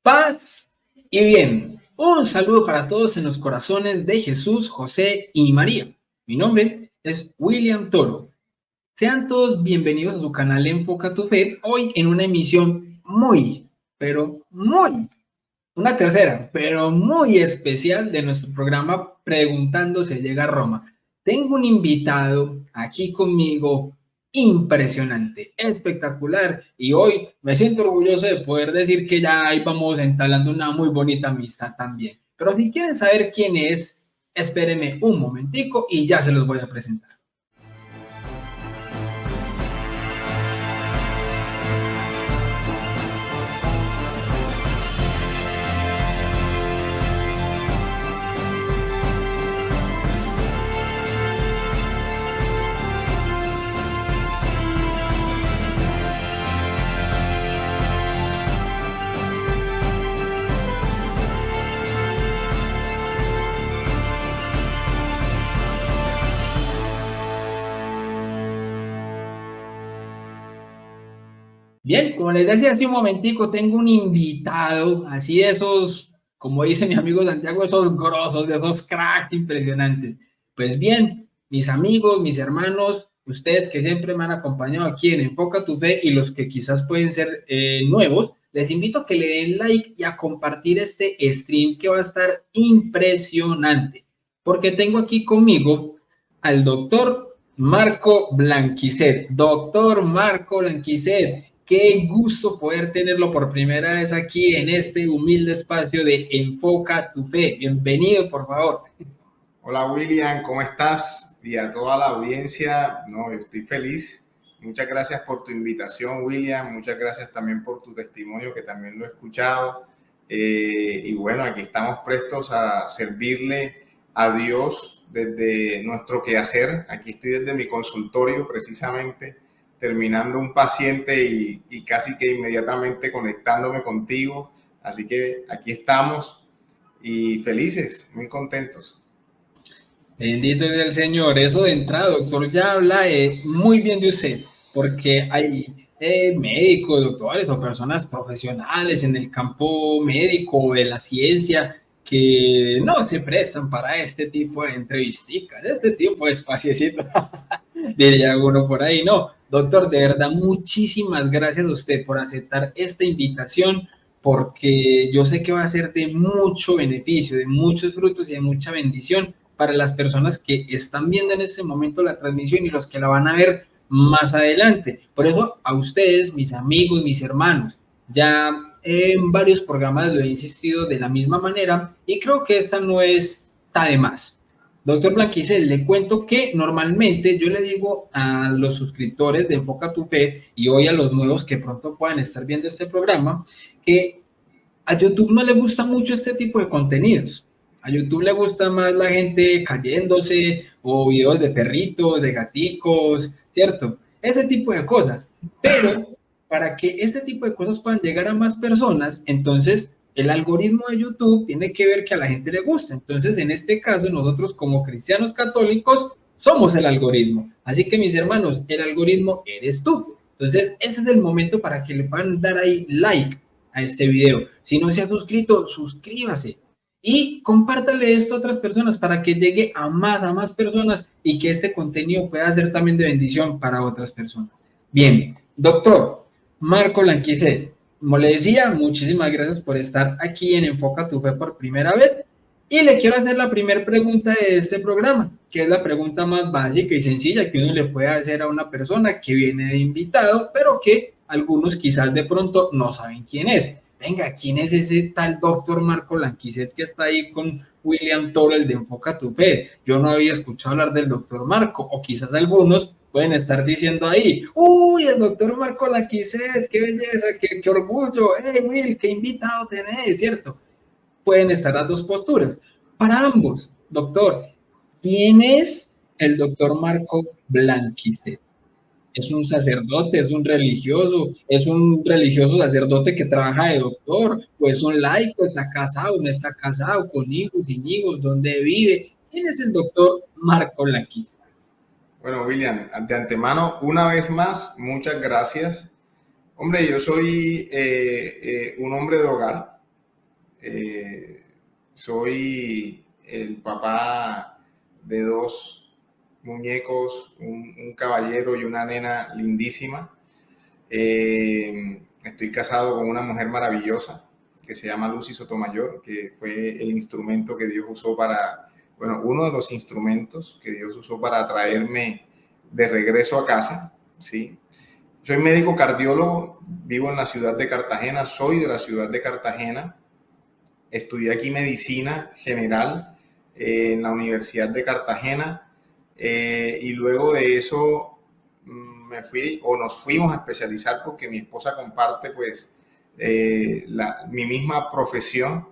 Paz y bien. Un saludo para todos en los corazones de Jesús, José y María. Mi nombre es William Toro. Sean todos bienvenidos a su canal Enfoca tu Fe, hoy en una emisión una tercera, pero muy especial de nuestro programa Preguntando se llega a Roma. Tengo un invitado aquí conmigo impresionante, espectacular, y hoy me siento orgulloso de poder decir que ya ahí vamos entablando una muy bonita amistad también. Pero si quieren saber quién es, espérenme un momentico y ya se los voy a presentar. Bien, como les decía hace un momentico, tengo un invitado, así de esos, como dice mi amigo Santiago, esos grosos, de esos cracks impresionantes. Pues bien, mis amigos, mis hermanos, ustedes que siempre me han acompañado aquí en Enfoca tu Fe y los que quizás pueden ser nuevos, les invito a que le den like y a compartir este stream que va a estar impresionante, porque tengo aquí conmigo al doctor Marco Blanquicet. Doctor Marco Blanquicet, qué gusto poder tenerlo por primera vez aquí en este humilde espacio de Enfoca tu Fe. Bienvenido, por favor. Hola William, ¿cómo estás? Y a toda la audiencia, yo estoy feliz. Muchas gracias por tu invitación, William. Muchas gracias también por tu testimonio, que también lo he escuchado. Y bueno, aquí estamos prestos a servirle a Dios desde nuestro quehacer. Aquí estoy desde mi consultorio, precisamente, terminando un paciente y casi que inmediatamente conectándome contigo. Así que aquí estamos y felices, muy contentos. Bendito es el Señor. Eso de entrada, doctor, ya habla muy bien de usted, porque hay médicos, doctores o personas profesionales en el campo médico o de la ciencia que no se prestan para este tipo de entrevistas. Este tipo de espaciecito, diría uno por ahí. No, doctor, de verdad, muchísimas gracias a usted por aceptar esta invitación, porque yo sé que va a ser de mucho beneficio, de muchos frutos y de mucha bendición para las personas que están viendo en este momento la transmisión y los que la van a ver más adelante. Por eso a ustedes, mis amigos, mis hermanos, ya en varios programas lo he insistido de la misma manera y creo que esta no está de más. Doctor Blanquicet, le cuento que normalmente yo le digo a los suscriptores de Enfoca tu Fe y hoy a los nuevos que pronto puedan estar viendo este programa, que a YouTube no le gusta mucho este tipo de contenidos. A YouTube le gusta más la gente cayéndose o videos de perritos, de gaticos, ¿cierto? Ese tipo de cosas. Pero para que este tipo de cosas puedan llegar a más personas, entonces el algoritmo de YouTube tiene que ver que a la gente le gusta. Entonces, en este caso, nosotros como cristianos católicos somos el algoritmo. Así que, mis hermanos, el algoritmo eres tú. Entonces, ese es el momento para que le puedan dar ahí like a este video. Si no se ha suscrito, suscríbase y compártale esto a otras personas para que llegue a más personas y que este contenido pueda ser también de bendición para otras personas. Bien, doctor Marco Blanquicet, como le decía, muchísimas gracias por estar aquí en Enfoca tu Fe por primera vez y le quiero hacer la primera pregunta de este programa, que es la pregunta más básica y sencilla que uno le puede hacer a una persona que viene de invitado, pero que algunos quizás de pronto no saben quién es. Venga, ¿quién es ese tal doctor Marco Blanquicet que está ahí con William Toro, el de Enfoca tu Fe? Yo no había escuchado hablar del doctor Marco, o quizás algunos pueden estar diciendo ahí, uy, el doctor Marco Blanquicet, qué belleza, qué orgullo, Will, qué invitado tenés, ¿cierto? Pueden estar las dos posturas. Para ambos, doctor, ¿quién es el doctor Marco Blanquicet? ¿Es un sacerdote, es un religioso sacerdote que trabaja de doctor, o es un laico, está casado, no está casado, con hijos, sin hijos, dónde vive? ¿Quién es el doctor Marco Blanquicet? Bueno, William, de antemano, una vez más, muchas gracias. Hombre, yo soy un hombre de hogar, soy el papá de dos muñecos, un caballero y una nena lindísima. Estoy casado con una mujer maravillosa que se llama Lucy Sotomayor, que fue el instrumento que Dios usó para, bueno, uno de los instrumentos que Dios usó para traerme de regreso a casa, ¿sí? Soy médico cardiólogo, vivo en la ciudad de Cartagena, soy de la ciudad de Cartagena, estudié aquí medicina general en la Universidad de Cartagena y luego de eso me fui o nos fuimos a especializar porque mi esposa comparte pues mi misma profesión.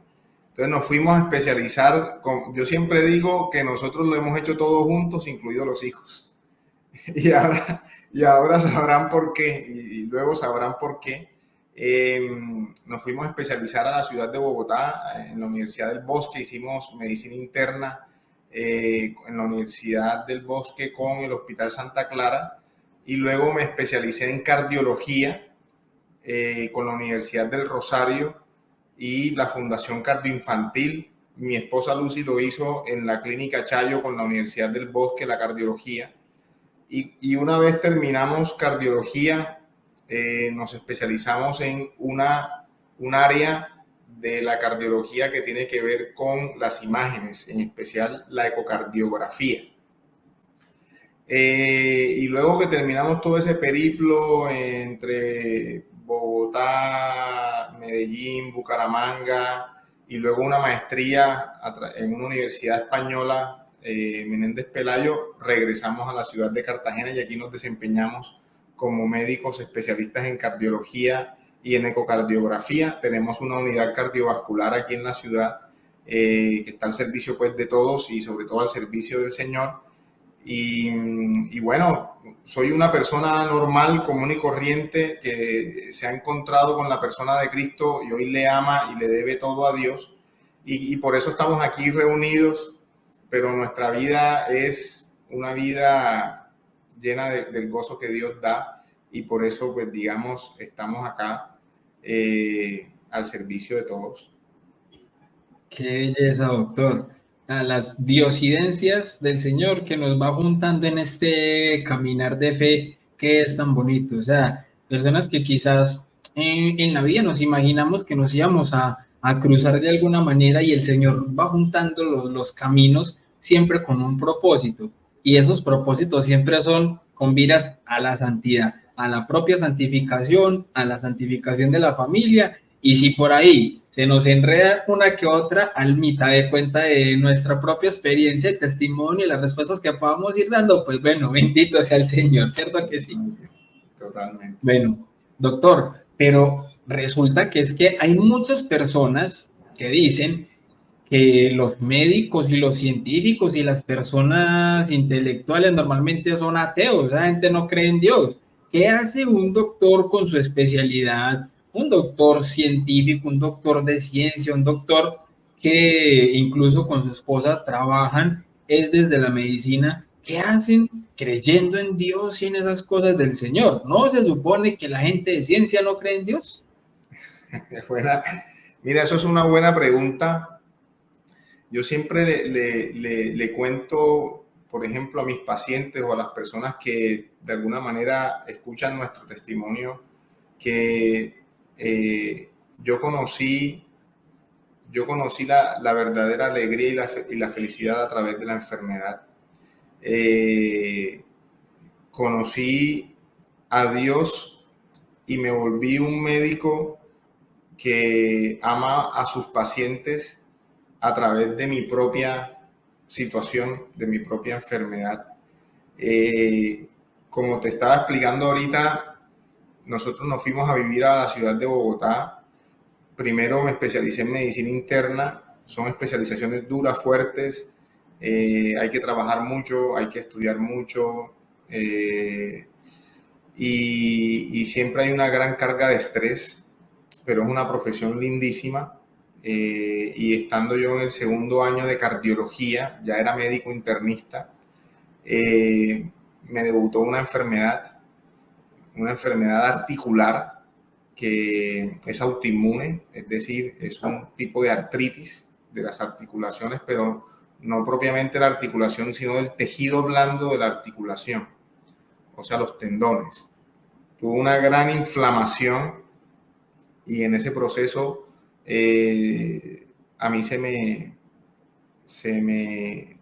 Entonces nos fuimos a especializar, yo siempre digo que nosotros lo hemos hecho todos juntos, incluidos los hijos. Y ahora sabrán por qué, y luego sabrán por qué. Nos fuimos a especializar a la ciudad de Bogotá, en la Universidad del Bosque, hicimos medicina interna en la Universidad del Bosque con el Hospital Santa Clara, y luego me especialicé en cardiología con la Universidad del Rosario y la Fundación Cardioinfantil. Mi esposa Lucy lo hizo en la Clínica Chayo con la Universidad del Bosque, la cardiología. Y una vez terminamos cardiología, nos especializamos en un área de la cardiología que tiene que ver con las imágenes, en especial la ecocardiografía. Y luego que terminamos todo ese periplo entre Bogotá, Medellín, Bucaramanga y luego una maestría en una universidad española, Menéndez Pelayo, regresamos a la ciudad de Cartagena y aquí nos desempeñamos como médicos especialistas en cardiología y en ecocardiografía. Tenemos una unidad cardiovascular aquí en la ciudad que está al servicio pues de todos y sobre todo al servicio del Señor. Y bueno, soy una persona normal, común y corriente que se ha encontrado con la persona de Cristo y hoy le ama y le debe todo a Dios. Y por eso estamos aquí reunidos, pero nuestra vida es una vida llena del gozo que Dios da y por eso, pues digamos, estamos acá al servicio de todos. Qué belleza, doctor. A las diosidencias del Señor que nos va juntando en este caminar de fe que es tan bonito. O sea, personas que quizás en la vida nos imaginamos que nos íbamos a cruzar de alguna manera y el Señor va juntando los caminos siempre con un propósito. Y esos propósitos siempre son con viras a la santidad, a la propia santificación, a la santificación de la familia. Y si por ahí se nos enreda una que otra almita de cuenta de nuestra propia experiencia, el testimonio y las respuestas que podamos ir dando, pues bueno, bendito sea el Señor, ¿cierto que sí? Totalmente. Bueno, doctor, pero resulta que es que hay muchas personas que dicen que los médicos y los científicos y las personas intelectuales normalmente son ateos, la gente no cree en Dios. ¿Qué hace un doctor con su especialidad? Un doctor científico, un doctor de ciencia, un doctor que incluso con su esposa trabajan, es desde la medicina. ¿Qué hacen creyendo en Dios y en esas cosas del Señor? ¿No se supone que la gente de ciencia no cree en Dios? Mira, eso es una buena pregunta. Yo siempre le cuento, por ejemplo, a mis pacientes o a las personas que de alguna manera escuchan nuestro testimonio, que yo conocí la verdadera alegría y la felicidad a través de la enfermedad. Conocí a Dios y me volví un médico que ama a sus pacientes a través de mi propia situación, de mi propia enfermedad. Como te estaba explicando ahorita, nosotros nos fuimos a vivir a la ciudad de Bogotá. Primero me especialicé en medicina interna, son especializaciones duras, fuertes, hay que trabajar mucho, hay que estudiar mucho y siempre hay una gran carga de estrés, pero es una profesión lindísima. Y estando yo en el segundo año de cardiología, ya era médico internista, me debutó una enfermedad articular que es autoinmune, es decir, es un tipo de artritis de las articulaciones, pero no propiamente la articulación, sino del tejido blando de la articulación, o sea, los tendones. Tuvo una gran inflamación y en ese proceso a mí se me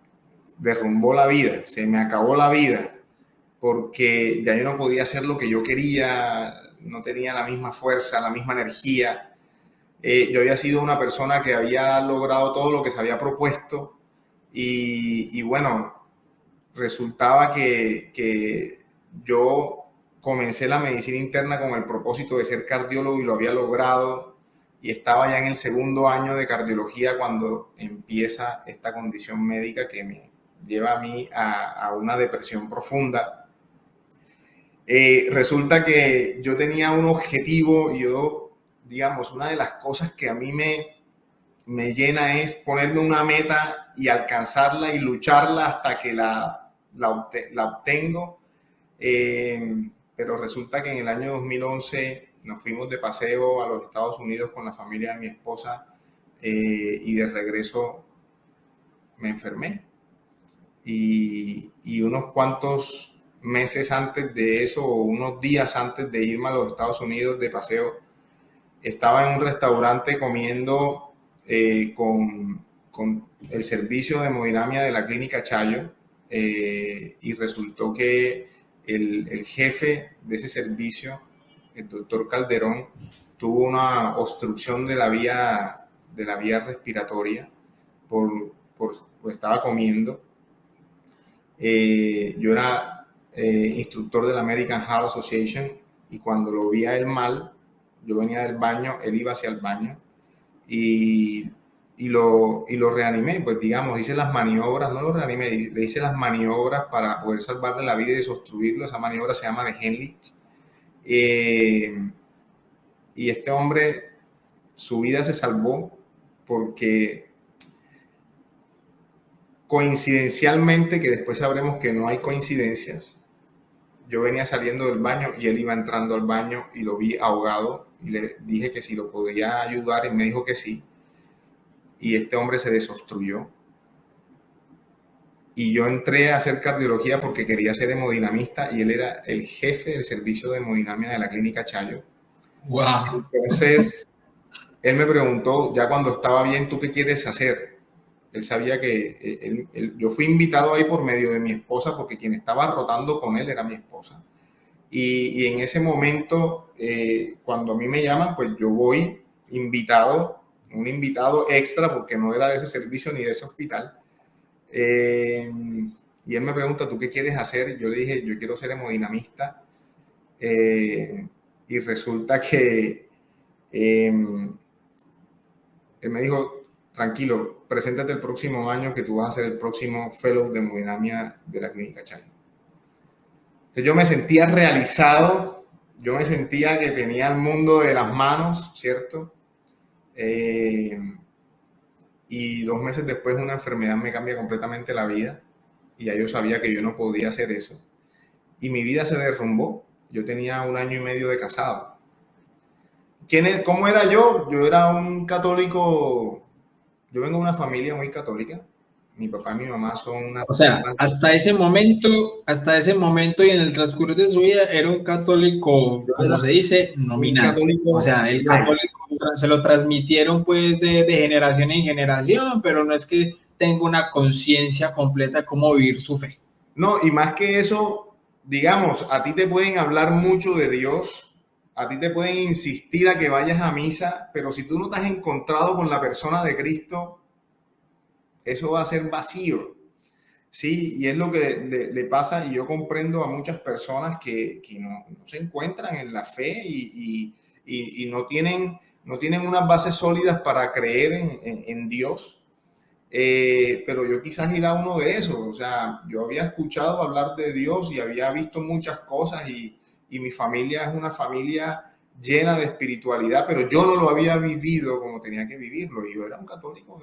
derrumbó la vida, se me acabó la vida, porque ya yo no podía hacer lo que yo quería, no tenía la misma fuerza, la misma energía. Yo había sido una persona que había logrado todo lo que se había propuesto y bueno, resultaba que yo comencé la medicina interna con el propósito de ser cardiólogo y lo había logrado y estaba ya en el segundo año de cardiología cuando empieza esta condición médica que me lleva a mí a una depresión profunda. Resulta que yo tenía un objetivo y yo, digamos, una de las cosas que a mí me llena es ponerme una meta y alcanzarla y lucharla hasta que la obtengo. Pero resulta que en el año 2011 nos fuimos de paseo a los Estados Unidos con la familia de mi esposa y de regreso me enfermé. Y unos cuantos meses antes de eso, o unos días antes de irme a los Estados Unidos de paseo, estaba en un restaurante comiendo con el servicio de hemodinamia de la clínica Chayo y resultó que el jefe de ese servicio, el doctor Calderón, tuvo una obstrucción de la vía respiratoria por estaba comiendo. Yo era instructor de la American Heart Association y cuando lo vi a él mal, yo venía del baño, él iba hacia el baño y lo reanimé, pues digamos, hice las maniobras, no lo reanimé, le hice las maniobras para poder salvarle la vida y desobstruirlo. Esa maniobra se llama de Heimlich. Y este hombre, su vida se salvó porque coincidencialmente, que después sabremos que no hay coincidencias, yo venía saliendo del baño y él iba entrando al baño y lo vi ahogado y le dije que si lo podía ayudar y me dijo que sí. Y este hombre se desobstruyó. Y yo entré a hacer cardiología porque quería ser hemodinamista y él era el jefe del servicio de hemodinamia de la clínica Chayo. Wow. Entonces, él me preguntó, ya cuando estaba bien, ¿tú qué quieres hacer? Él sabía que yo fui invitado ahí por medio de mi esposa porque quien estaba rotando con él era mi esposa. Y en ese momento, cuando a mí me llaman, pues yo voy invitado, un invitado extra porque no era de ese servicio ni de ese hospital. Y él me pregunta, ¿tú qué quieres hacer? Y yo le dije, yo quiero ser hemodinamista. Y resulta que él me dijo, tranquilo, preséntate el próximo año que tú vas a ser el próximo fellow de hemodinamia de la clínica Chayo. Entonces yo me sentía realizado, yo me sentía que tenía el mundo de las manos, ¿cierto? Y 2 meses después una enfermedad me cambia completamente la vida y ya yo sabía que yo no podía hacer eso. Y mi vida se derrumbó. Yo tenía 1 año y medio de casado. ¿Cómo era yo? Yo era un católico. Yo vengo de una familia muy católica. Mi papá y mi mamá son una... O sea, hasta ese momento y en el transcurso de su vida era un católico, como se dice, nominal. O sea, el católico se lo transmitieron pues de generación en generación, pero no es que tenga una conciencia completa de cómo vivir su fe. No, y más que eso, digamos, a ti te pueden hablar mucho de Dios, a ti te pueden insistir a que vayas a misa, pero si tú no te has encontrado con la persona de Cristo, eso va a ser vacío. Sí, y es lo que le pasa, y yo comprendo a muchas personas que no se encuentran en la fe y no tienen unas bases sólidas para creer en Dios. Pero yo quizás era uno de esos. O sea, yo había escuchado hablar de Dios y había visto muchas cosas y mi familia es una familia llena de espiritualidad, pero yo no lo había vivido como tenía que vivirlo. Y yo era un católico,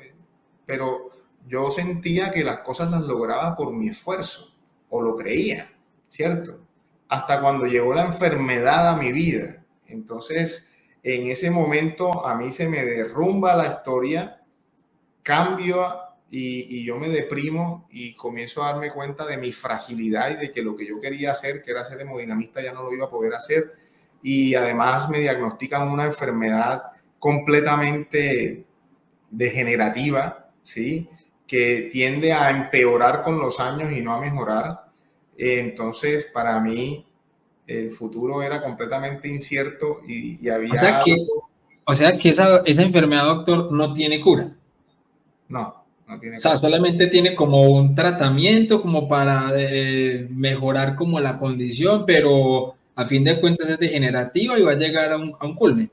pero yo sentía que las cosas las lograba por mi esfuerzo, o lo creía, ¿cierto? Hasta cuando llegó la enfermedad a mi vida. Entonces, En ese momento a mí se me derrumba la historia, cambio y yo me deprimo y comienzo a darme cuenta de mi fragilidad y de que lo que yo quería hacer, que era ser hemodinamista, ya no lo iba a poder hacer. Y además me diagnostican una enfermedad completamente degenerativa, ¿sí? Que tiende a empeorar con los años y no a mejorar. Entonces, para mí, el futuro era completamente incierto y O sea había que, algo. o sea que esa enfermedad, doctor, no tiene cura. No, no O tiene sea, cura. solamente tiene como un tratamiento como para mejorar como la condición, pero a fin de cuentas es degenerativa y va a llegar a un culmen.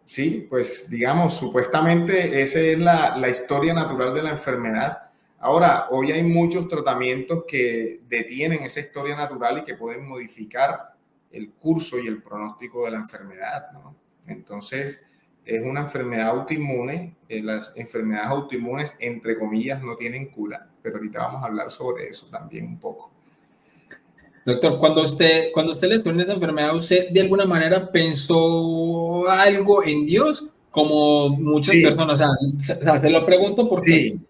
Sí, pues digamos, supuestamente esa es la historia natural de la enfermedad. Ahora, hoy hay muchos tratamientos que detienen esa historia natural y que pueden modificar el curso y el pronóstico de la enfermedad, ¿no? Entonces, es una enfermedad autoinmune. Las enfermedades autoinmunes, entre comillas, no tienen cura, pero ahorita vamos a hablar sobre eso también un poco. Doctor, cuando usted le estuvo esa enfermedad, ¿usted de alguna manera pensó algo en Dios? Como muchas Sí, personas, o sea, se lo pregunto porque, sí,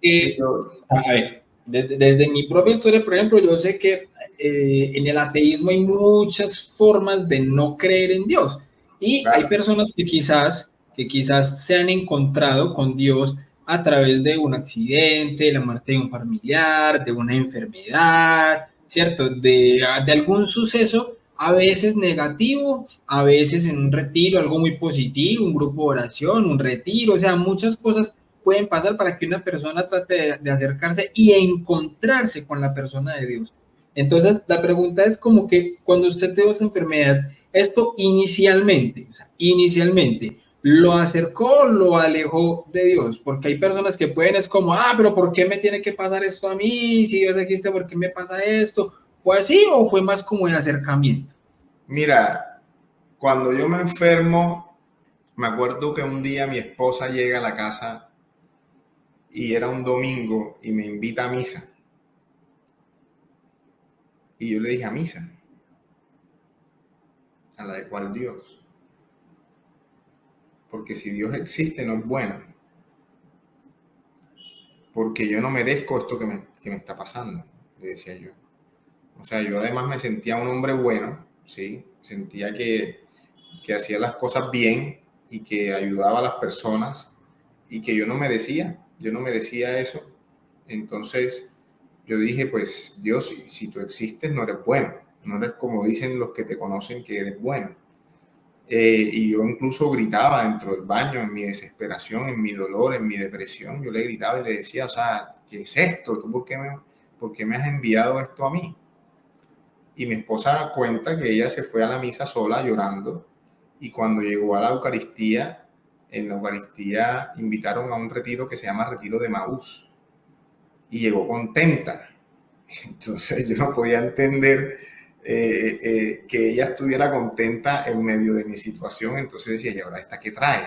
sí, porque a ver, desde mi propia historia, por ejemplo, yo sé que en el ateísmo hay muchas formas de no creer en Dios. Y hay claro. personas que quizás se han encontrado con Dios a través de un accidente, la muerte de un familiar, de una enfermedad, ¿cierto? De algún suceso, a veces negativo, a veces en un retiro, algo muy positivo, un grupo de oración, un retiro, o sea, muchas cosas pueden pasar para que una persona trate de acercarse y encontrarse con la persona de Dios. Entonces, la pregunta es como que cuando usted tuvo esa enfermedad, esto inicialmente, o sea, inicialmente, lo acercó, lo alejó de Dios, porque hay personas que pueden, es como, pero ¿por qué me tiene que pasar esto a mí? Si Dios existe, ¿por qué me pasa esto? ¿Fue así o fue más como de acercamiento? Mira, cuando yo me enfermo, me acuerdo que un día mi esposa llega a la casa y era un domingo y me invita a misa. Y yo le dije, ¿a misa? ¿A la de cuál Dios? Porque si Dios existe no es bueno, porque yo no merezco esto que me está pasando, le decía yo. O sea, yo además me sentía un hombre bueno, ¿sí? Sentía que hacía las cosas bien y que ayudaba a las personas y que yo no merecía eso. Entonces yo dije, pues Dios, si tú existes no eres bueno, no eres como dicen los que te conocen que eres bueno. Y yo incluso gritaba dentro del baño en mi desesperación, en mi dolor, en mi depresión. Yo le gritaba y le decía, o sea, ¿qué es esto? ¿Tú por qué me has enviado esto a mí? Y mi esposa cuenta que ella se fue a la misa sola llorando y cuando llegó a la Eucaristía, en la Eucaristía invitaron a un retiro que se llama Retiro de Maús y llegó contenta. Entonces yo no podía entender que ella estuviera contenta en medio de mi situación. Entonces decía, ¿y ahora esta qué trae?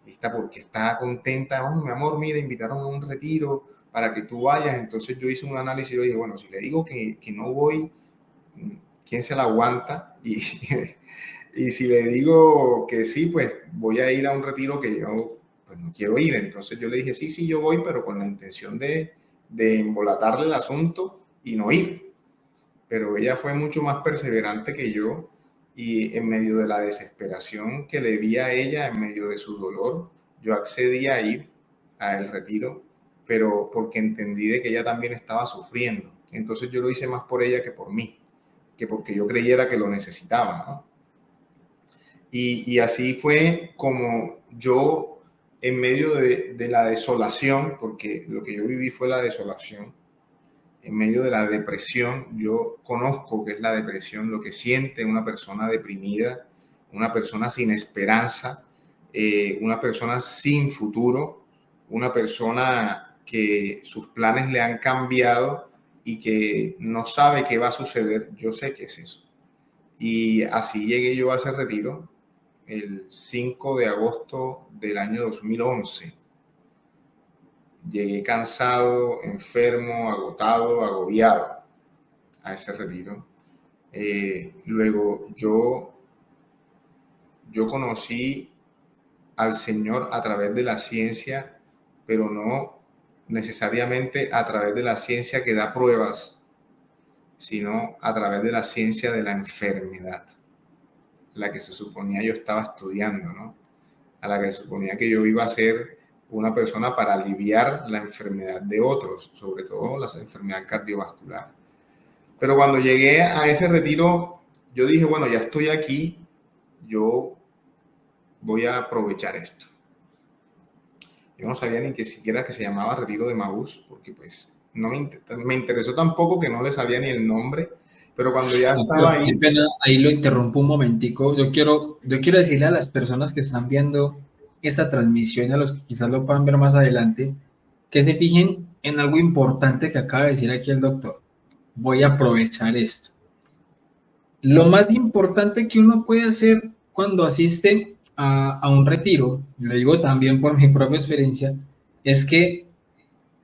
¿Esta porque está contenta? Bueno, mi amor, mira, invitaron a un retiro para que tú vayas. Entonces yo hice un análisis y yo dije, bueno, si le digo que no voy, ¿quién se la aguanta? Y si le digo que sí, pues voy a ir a un retiro que yo pues no quiero ir. Entonces yo le dije, sí, sí, yo voy, pero con la intención de embolatarle el asunto y no ir. Pero ella fue mucho más perseverante que yo y en medio de la desesperación que le vi a ella, en medio de su dolor, yo accedí a ir al retiro, pero porque entendí de que ella también estaba sufriendo. Entonces yo lo hice más por ella que por mí, que porque yo creyera que lo necesitaba, ¿no? Y así fue como yo, en medio de la desolación, porque lo que yo viví fue la desolación, en medio de la depresión, yo conozco qué es la depresión, lo que siente una persona deprimida, una persona sin esperanza, una persona sin futuro, una persona que sus planes le han cambiado y que no sabe qué va a suceder. Yo sé qué es eso. Y así llegué yo a ese retiro el 5 de agosto del año 2011. Llegué cansado, enfermo, agotado, agobiado a ese retiro. Luego yo yo conocí al Señor a través de la ciencia, pero no necesariamente a través de la ciencia que da pruebas, sino a través de la ciencia de la enfermedad, la que se suponía yo estaba estudiando, ¿no? A la que se suponía que yo iba a ser una persona para aliviar la enfermedad de otros, sobre todo la enfermedad cardiovascular. Pero cuando llegué a ese retiro, yo dije, bueno, ya estoy aquí, yo voy a aprovechar esto. Yo no sabía ni que siquiera que se llamaba Retiro de Emaús, porque pues no me interesó tampoco, que no le sabía ni el nombre, pero cuando ya estaba Qué ahí... pena, ahí lo interrumpo un momentico. Yo quiero decirle a las personas que están viendo esta transmisión y a los que quizás lo puedan ver más adelante, que se fijen en algo importante que acaba de decir aquí el doctor. Voy a aprovechar esto. Lo más importante que uno puede hacer cuando asiste a un retiro, lo digo también por mi propia experiencia, es que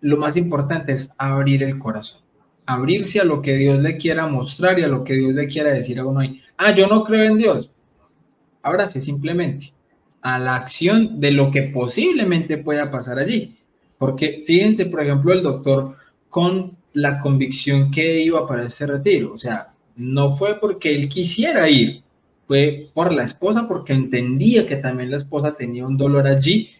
lo más importante es abrir el corazón, abrirse a lo que Dios le quiera mostrar y a lo que Dios le quiera decir a uno ahí. Ah, yo no creo en Dios. Ábrase simplemente a la acción de lo que posiblemente pueda pasar allí. Porque fíjense, por ejemplo, el doctor con la convicción que iba para ese retiro. O sea, no fue porque él quisiera ir, fue por la esposa, porque entendía que también la esposa tenía un dolor allí,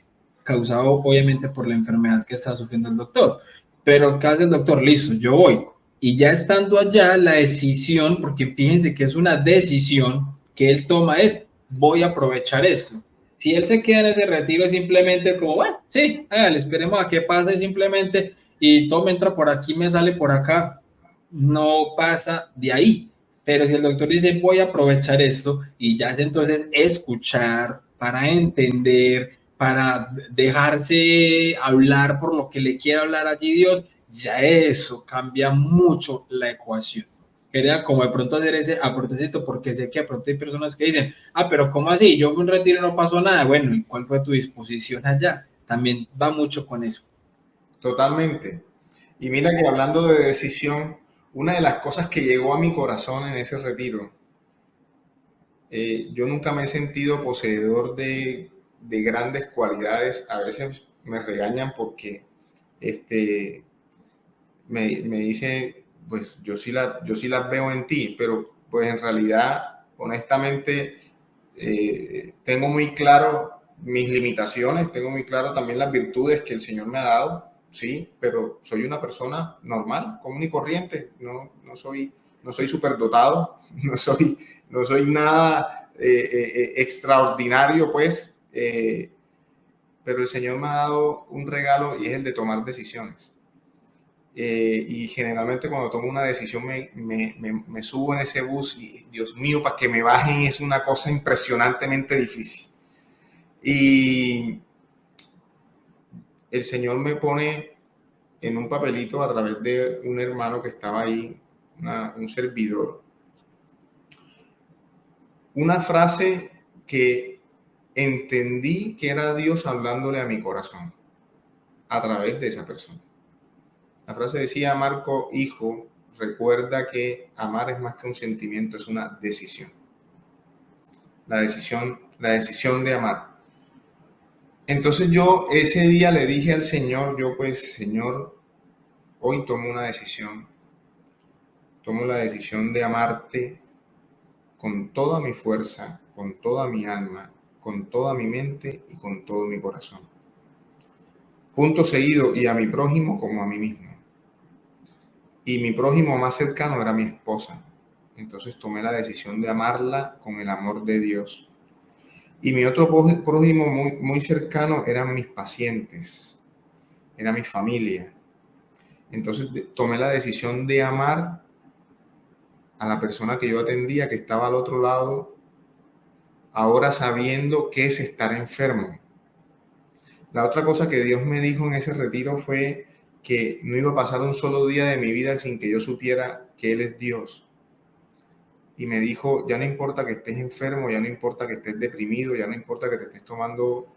causado obviamente por la enfermedad que estaba sufriendo el doctor. Pero ¿qué hace el doctor? Listo, yo voy. Y ya estando allá, la decisión, porque fíjense que es una decisión que él toma, es voy a aprovechar esto. Si él se queda en ese retiro simplemente como, bueno, sí, hágale, esperemos a qué pase simplemente y todo me entra por aquí, me sale por acá, no pasa de ahí. Pero si el doctor dice, voy a aprovechar esto y ya es entonces escuchar para entender, para dejarse hablar por lo que le quiere hablar allí Dios, ya eso cambia mucho la ecuación. Quería como de pronto hacer ese aportecito porque sé que de pronto hay personas que dicen, ah, pero ¿cómo así? Yo fui un retiro y no pasó nada. Bueno, ¿y cuál fue tu disposición allá? También va mucho con eso. Totalmente. Y mira que hablando de decisión, una de las cosas que llegó a mi corazón en ese retiro, yo nunca me he sentido poseedor de grandes cualidades. A veces me regañan porque este, me dice, pues yo sí las veo en ti, pero pues en realidad, honestamente, tengo muy claro mis limitaciones, tengo muy claro también las virtudes que el Señor me ha dado, sí, pero soy una persona normal, común y corriente, no soy superdotado, no soy nada extraordinario, pues, pero el Señor me ha dado un regalo y es el de tomar decisiones. Y generalmente cuando tomo una decisión me subo en ese bus y Dios mío, para que me bajen es una cosa impresionantemente difícil. Y el Señor me pone en un papelito a través de un hermano que estaba ahí, un servidor, una frase que entendí que era Dios hablándole a mi corazón a través de esa persona. La frase decía, Marco, hijo, recuerda que amar es más que un sentimiento, es una decisión. La decisión de amar. Entonces yo ese día le dije al Señor, yo pues, Señor, hoy tomo una decisión. Tomo la decisión de amarte con toda mi fuerza, con toda mi alma, con toda mi mente y con todo mi corazón. Punto seguido, y a mi prójimo como a mí mismo. Y mi prójimo más cercano era mi esposa. Entonces tomé la decisión de amarla con el amor de Dios. Y mi otro prójimo muy cercano eran mis pacientes, era mi familia. Entonces tomé la decisión de amar a la persona que yo atendía, que estaba al otro lado, ahora sabiendo qué es estar enfermo. La otra cosa que Dios me dijo en ese retiro fue que no iba a pasar un solo día de mi vida sin que yo supiera que Él es Dios. Y me dijo, ya no importa que estés enfermo, ya no importa que estés deprimido, ya no importa que te estés tomando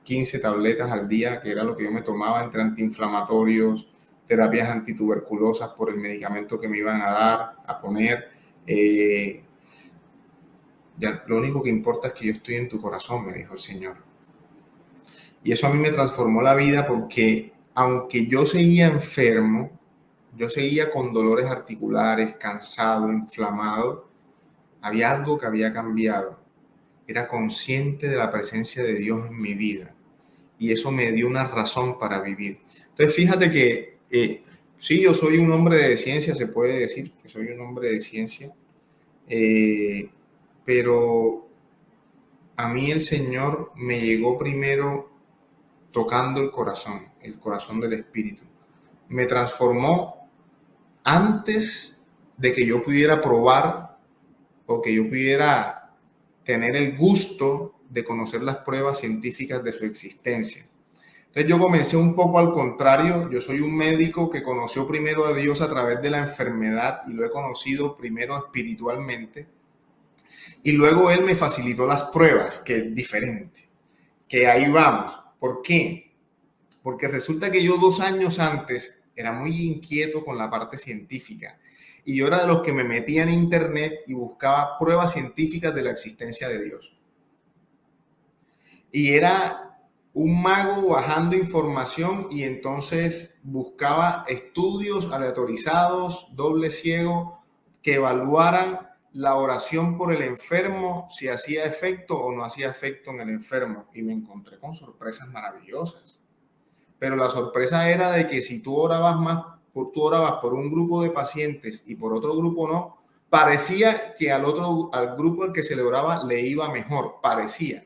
15 tabletas al día, que era lo que yo me tomaba entre antiinflamatorios, terapias antituberculosas por el medicamento que me iban a dar, a poner. Ya, lo único que importa es que yo estoy en tu corazón, me dijo el Señor. Y eso a mí me transformó la vida porque aunque yo seguía enfermo, yo seguía con dolores articulares, cansado, inflamado, había algo que había cambiado. Era consciente de la presencia de Dios en mi vida. Y eso me dio una razón para vivir. Entonces, fíjate que sí, yo soy un hombre de ciencia, se puede decir que soy un hombre de ciencia, pero a mí el Señor me llegó primero tocando el corazón del Espíritu. Me transformó antes de que yo pudiera probar o que yo pudiera tener el gusto de conocer las pruebas científicas de su existencia. Entonces yo comencé un poco al contrario. Yo soy un médico que conoció primero a Dios a través de la enfermedad y lo he conocido primero espiritualmente. Y luego Él me facilitó las pruebas, que es diferente. Que ahí vamos. ¿Por qué? Porque resulta que yo 2 años antes era muy inquieto con la parte científica. Y yo era de los que me metía en internet y buscaba pruebas científicas de la existencia de Dios. Y era un mago bajando información y entonces buscaba estudios aleatorizados, doble ciego, que evaluaran la oración por el enfermo, si hacía efecto o no hacía efecto en el enfermo. Y me encontré con sorpresas maravillosas. Pero la sorpresa era de que si tú orabas por un grupo de pacientes y por otro grupo no, parecía que al grupo al que se le oraba le iba mejor, parecía.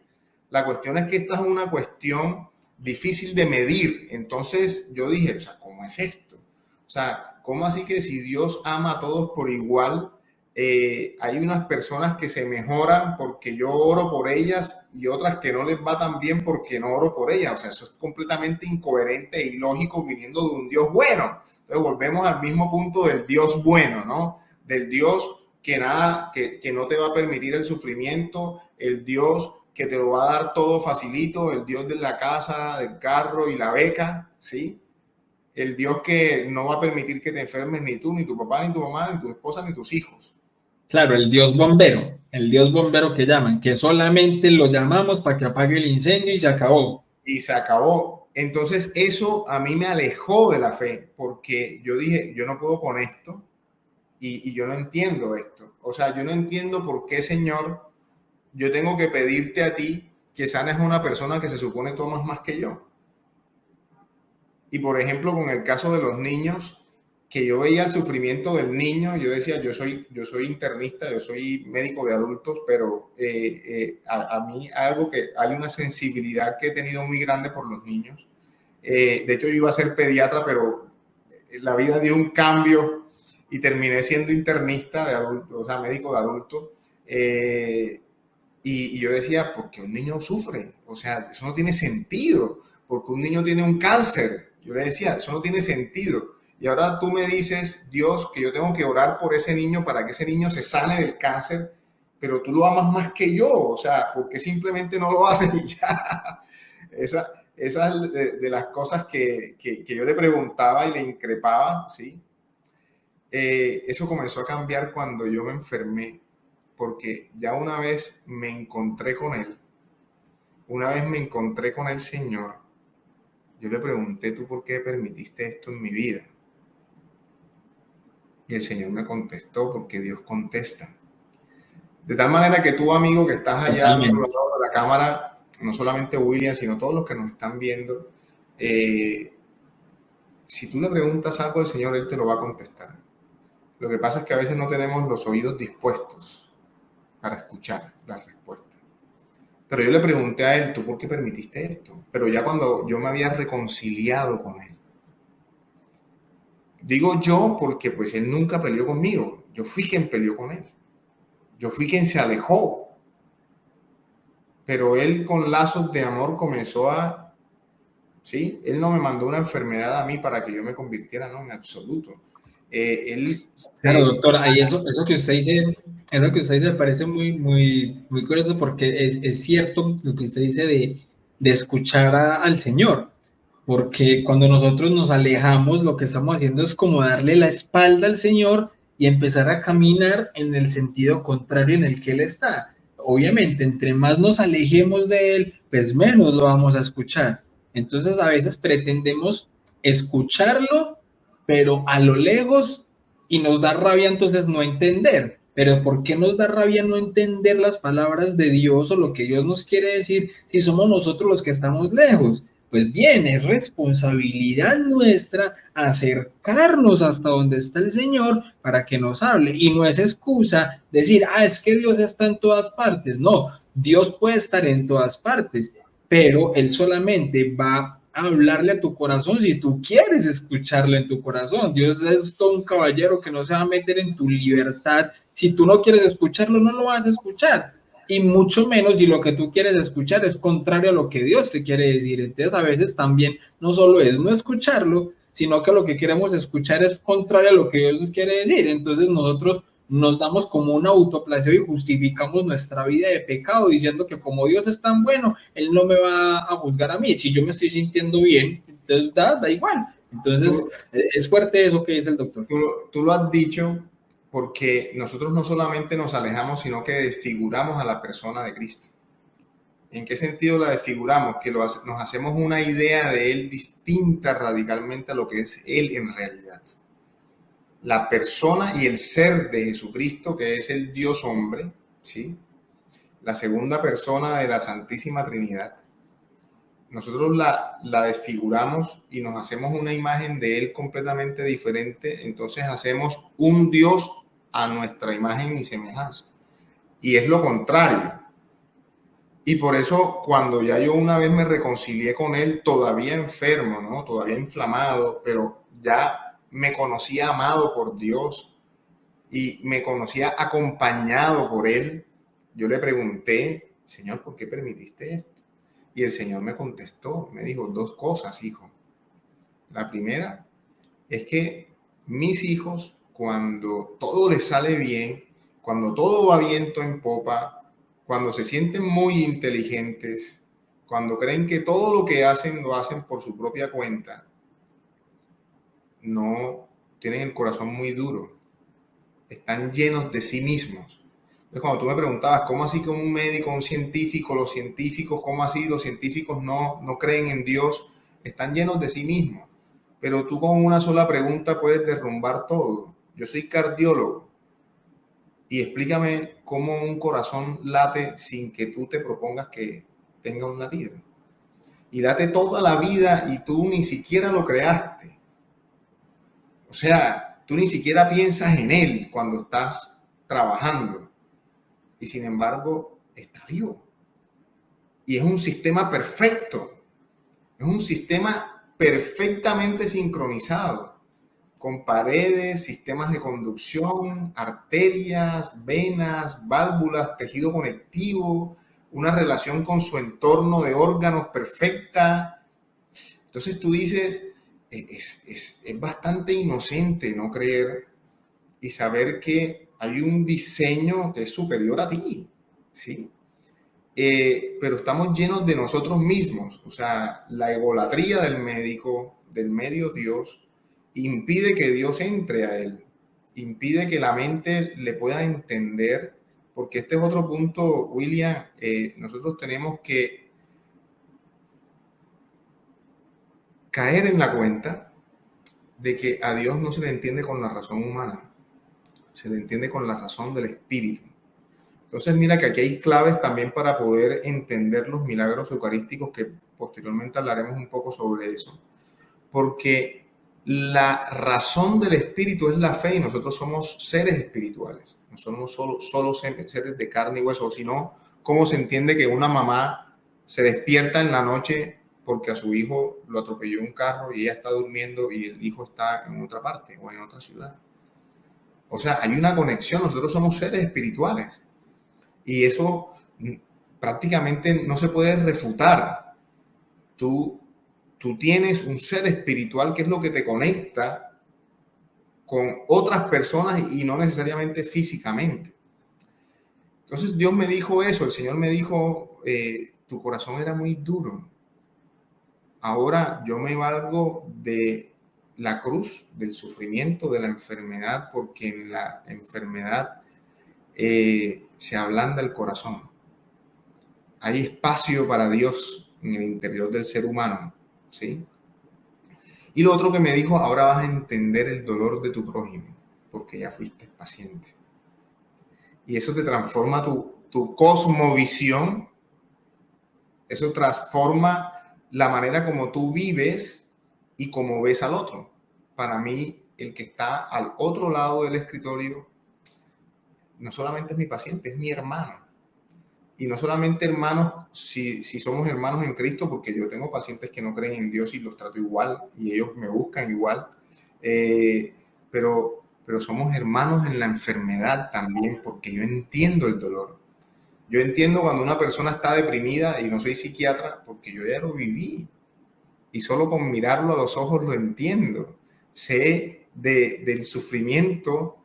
La cuestión es que esta es una cuestión difícil de medir. Entonces yo dije, o sea, ¿cómo es esto? O sea, ¿cómo así que si Dios ama a todos por igual, hay unas personas que se mejoran porque yo oro por ellas y otras que no les va tan bien porque no oro por ellas? O sea, eso es completamente incoherente e ilógico viniendo de un Dios bueno. Entonces volvemos al mismo punto del Dios bueno, ¿no? Del Dios que no te va a permitir el sufrimiento, el Dios que te lo va a dar todo facilito, el Dios de la casa, del carro y la beca, ¿sí? El Dios que no va a permitir que te enfermes ni tú, ni tu papá, ni tu mamá, ni tu esposa, ni tus hijos. Claro, el Dios bombero que llaman, que solamente lo llamamos para que apague el incendio y se acabó. Y se acabó. Entonces eso a mí me alejó de la fe, porque yo dije, yo no puedo con esto y yo no entiendo esto. O sea, yo no entiendo por qué, Señor, yo tengo que pedirte a ti que sanes a una persona que se supone tomas más que yo. Y por ejemplo, con el caso de los niños, que yo veía el sufrimiento del niño, yo decía, yo soy internista, yo soy médico de adultos, pero a mí hay una sensibilidad que he tenido muy grande por los niños. De hecho, yo iba a ser pediatra, pero la vida dio un cambio y terminé siendo internista de adultos, o sea, médico de adultos. Y yo decía, ¿por qué un niño sufre? O sea, eso no tiene sentido. Porque un niño tiene un cáncer. Yo le decía, eso no tiene sentido. Y ahora tú me dices, Dios, que yo tengo que orar por ese niño para que ese niño se sane del cáncer, pero tú lo amas más que yo. O sea, ¿por qué simplemente no lo haces y ya? Esa es de las cosas que yo le preguntaba y le increpaba, ¿sí? Eso comenzó a cambiar cuando yo me enfermé, porque ya una vez me encontré con Él, una vez me encontré con el Señor, yo le pregunté, ¿tú por qué permitiste esto en mi vida? Y el Señor me contestó, porque Dios contesta. De tal manera que tú, amigo, que estás allá al otro lado de la cámara, no solamente William, sino todos los que nos están viendo, si tú le preguntas algo al Señor, Él te lo va a contestar. Lo que pasa es que a veces no tenemos los oídos dispuestos para escuchar la respuesta. Pero yo le pregunté a Él, ¿tú por qué permitiste esto? Pero ya cuando yo me había reconciliado con Él. Digo yo porque pues Él nunca peleó conmigo. Yo fui quien peleó con Él. Yo fui quien se alejó. Pero Él con lazos de amor comenzó a... ¿Sí? Él no me mandó una enfermedad a mí para que yo me convirtiera, no, en absoluto. Claro, doctor, ahí eso que usted dice me parece muy curioso, porque es cierto lo que usted dice de escuchar al Señor, porque cuando nosotros nos alejamos, lo que estamos haciendo es como darle la espalda al Señor y empezar a caminar en el sentido contrario en el que Él está. obviamente, entre más nos alejemos de él, pues menos lo vamos a escuchar. Entonces, a veces pretendemos escucharlo, pero a lo lejos, y nos da rabia entonces no entender. Pero ¿por qué nos da rabia no entender las palabras de Dios o lo que Dios nos quiere decir si somos nosotros los que estamos lejos? Pues bien, es responsabilidad nuestra acercarnos hasta donde está el Señor para que nos hable. Y no es excusa decir, es que Dios está en todas partes. No, Dios puede estar en todas partes, pero Él solamente va a hablarle a tu corazón si tú quieres escucharlo en tu corazón. Dios es todo un caballero que no se va a meter en tu libertad. Si tú no quieres escucharlo, no lo vas a escuchar. Y mucho menos si lo que tú quieres escuchar es contrario a lo que Dios te quiere decir. Entonces a veces también no solo es no escucharlo, sino que lo que queremos escuchar es contrario a lo que Dios nos quiere decir. Entonces nosotros nos damos como un autoplaseo y justificamos nuestra vida de pecado diciendo que como Dios es tan bueno, Él no me va a juzgar a mí. Si yo me estoy sintiendo bien, entonces da igual. Entonces es fuerte eso que dice el doctor. Tú lo has dicho porque nosotros no solamente nos alejamos, sino que desfiguramos a la persona de Cristo. ¿En qué sentido la desfiguramos? Que nos hacemos una idea de Él distinta radicalmente a lo que es Él en realidad. La persona y el ser de Jesucristo, que es el Dios hombre, ¿sí? La segunda persona de la Santísima Trinidad. Nosotros la desfiguramos y nos hacemos una imagen de Él completamente diferente, entonces hacemos un Dios a nuestra imagen y semejanza. Y es lo contrario. Y por eso cuando ya yo una vez me reconcilié con Él, todavía enfermo, ¿no? Todavía inflamado, pero ya me conocía amado por Dios y me conocía acompañado por Él, yo le pregunté, Señor, ¿por qué permitiste esto? Y el Señor me contestó, me dijo 2 cosas, hijo. La primera es que mis hijos, cuando todo les sale bien, cuando todo va viento en popa, cuando se sienten muy inteligentes, cuando creen que todo lo que hacen lo hacen por su propia cuenta, no tienen el corazón muy duro, están llenos de sí mismos. Entonces, cuando tú me preguntabas, ¿cómo así que un médico, un científico, los científicos, cómo así los científicos no creen en Dios? Están llenos de sí mismos. Pero tú con una sola pregunta puedes derrumbar todo. Yo soy cardiólogo y explícame cómo un corazón late sin que tú te propongas que tenga un latido. Y late toda la vida y tú ni siquiera lo creaste. O sea, tú ni siquiera piensas en él cuando estás trabajando. Y sin embargo, está vivo. Y es un sistema perfecto. Es un sistema perfectamente sincronizado, con paredes, sistemas de conducción, arterias, venas, válvulas, tejido conectivo, una relación con su entorno de órganos perfecta. Entonces tú dices, es bastante inocente no creer y saber que hay un diseño que es superior a ti, ¿sí? Pero estamos llenos de nosotros mismos. O sea, la egolatría del médico, del medio Dios, impide que Dios entre a él, impide que la mente le pueda entender, porque este es otro punto, William. Nosotros tenemos que caer en la cuenta de que a Dios no se le entiende con la razón humana, se le entiende con la razón del espíritu. Entonces mira que aquí hay claves también para poder entender los milagros eucarísticos, que posteriormente hablaremos un poco sobre eso, porque la razón del espíritu es la fe y nosotros somos seres espirituales, no somos solo seres de carne y hueso, sino cómo se entiende que una mamá se despierta en la noche porque a su hijo lo atropelló un carro y ella está durmiendo y el hijo está en otra parte o en otra ciudad. O sea, hay una conexión, nosotros somos seres espirituales. Y eso prácticamente no se puede refutar. Tú tienes un ser espiritual que es lo que te conecta con otras personas y no necesariamente físicamente. Entonces Dios me dijo eso, el Señor me dijo, tu corazón era muy duro. Ahora yo me valgo de la cruz, del sufrimiento, de la enfermedad, porque en la enfermedad se ablanda el corazón. hay espacio para Dios en el interior del ser humano, ¿sí? Y lo otro que me dijo, ahora vas a entender el dolor de tu prójimo, porque ya fuiste paciente. Y eso te transforma tu cosmovisión, eso transforma la manera como tú vives y como ves al otro. Para mí, el que está al otro lado del escritorio no solamente es mi paciente, es mi hermano. Y no solamente hermanos, si somos hermanos en Cristo, porque yo tengo pacientes que no creen en Dios y los trato igual y ellos me buscan igual, pero somos hermanos en la enfermedad también, porque yo entiendo el dolor. Yo entiendo cuando una persona está deprimida, y no soy psiquiatra, porque yo ya lo viví. Y solo con mirarlo a los ojos lo entiendo. Sé del sufrimiento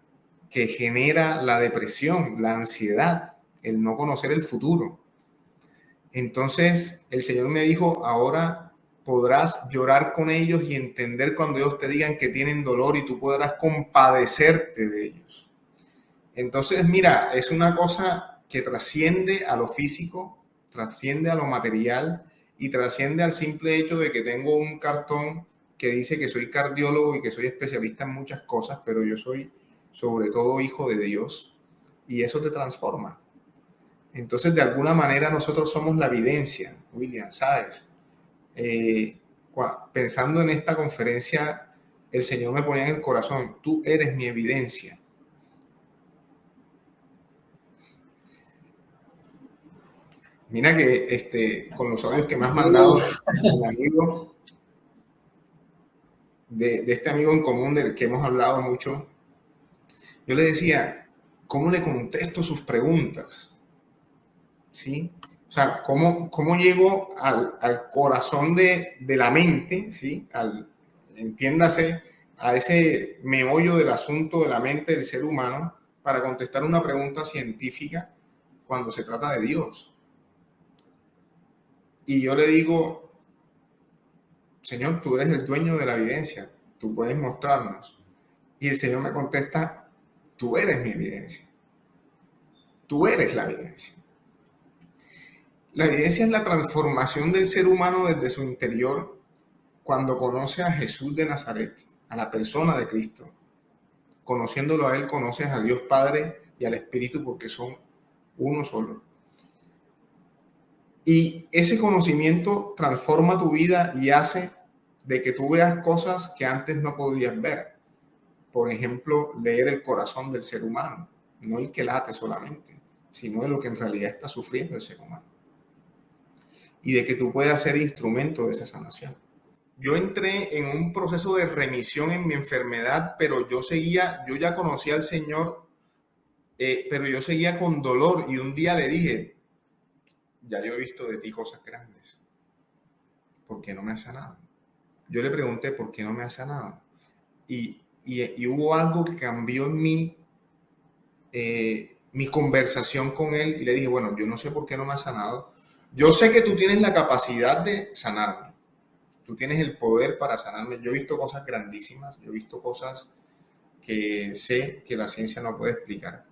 que genera la depresión, la ansiedad, el no conocer el futuro. Entonces el Señor me dijo, ahora podrás llorar con ellos y entender cuando ellos te digan que tienen dolor y tú podrás compadecerte de ellos. Entonces, mira, es una cosa que trasciende a lo físico, trasciende a lo material y trasciende al simple hecho de que tengo un cartón que dice que soy cardiólogo y que soy especialista en muchas cosas, pero yo soy sobre todo hijo de Dios y eso te transforma. Entonces, de alguna manera nosotros somos la evidencia, William, ¿sabes? Pensando en esta conferencia, el Señor me ponía en el corazón, tú eres mi evidencia. Mira que con los audios que me has mandado, el amigo de este amigo en común del que hemos hablado mucho, yo le decía, ¿cómo le contesto sus preguntas? ¿Sí? O sea, ¿cómo llego al corazón de la mente? ¿Sí? Entiéndase, a ese meollo del asunto de la mente del ser humano para contestar una pregunta científica cuando se trata de Dios. Y yo le digo, Señor, tú eres el dueño de la evidencia, tú puedes mostrarnos. Y el Señor me contesta, tú eres mi evidencia. Tú eres la evidencia. La evidencia es la transformación del ser humano desde su interior cuando conoce a Jesús de Nazaret, a la persona de Cristo. Conociéndolo a Él, conoces a Dios Padre y al Espíritu porque son uno solo. Y ese conocimiento transforma tu vida y hace de que tú veas cosas que antes no podías ver. Por ejemplo, leer el corazón del ser humano, no el que late solamente, sino de lo que en realidad está sufriendo el ser humano. Y de que tú puedas ser instrumento de esa sanación. Yo entré en un proceso de remisión en mi enfermedad, pero yo ya conocía al Señor, pero yo seguía con dolor y un día le dije, ya yo he visto de ti cosas grandes, ¿por qué no me has sanado? Yo le pregunté, ¿por qué no me has sanado? Y hubo algo que cambió en mí, mi conversación con él, y le dije, bueno, yo no sé por qué no me has sanado. Yo sé que tú tienes la capacidad de sanarme. Tú tienes el poder para sanarme. Yo he visto cosas grandísimas, yo he visto cosas que sé que la ciencia no puede explicar.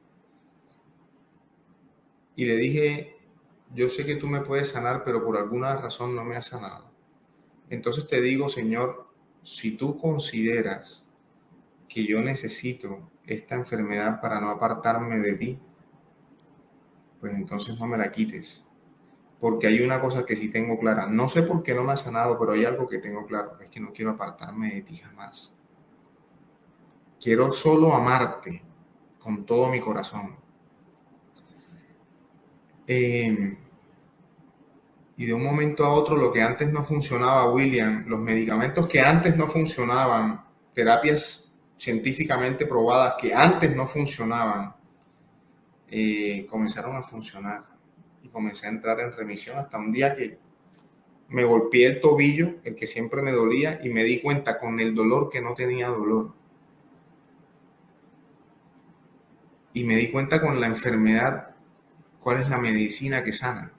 Y le dije, yo sé que tú me puedes sanar, pero por alguna razón no me has sanado. Entonces te digo, Señor, si tú consideras que yo necesito esta enfermedad para no apartarme de ti, pues entonces no me la quites. Porque hay una cosa que sí tengo clara. No sé por qué no me has sanado, pero hay algo que tengo claro. Es que no quiero apartarme de ti jamás. Quiero solo amarte con todo mi corazón. Y de un momento a otro, lo que antes no funcionaba, William, los medicamentos que antes no funcionaban, terapias científicamente probadas que antes no funcionaban, comenzaron a funcionar. Y comencé a entrar en remisión hasta un día que me golpeé el tobillo, el que siempre me dolía, y me di cuenta con el dolor que no tenía dolor. Y me di cuenta con la enfermedad cuál es la medicina que sana.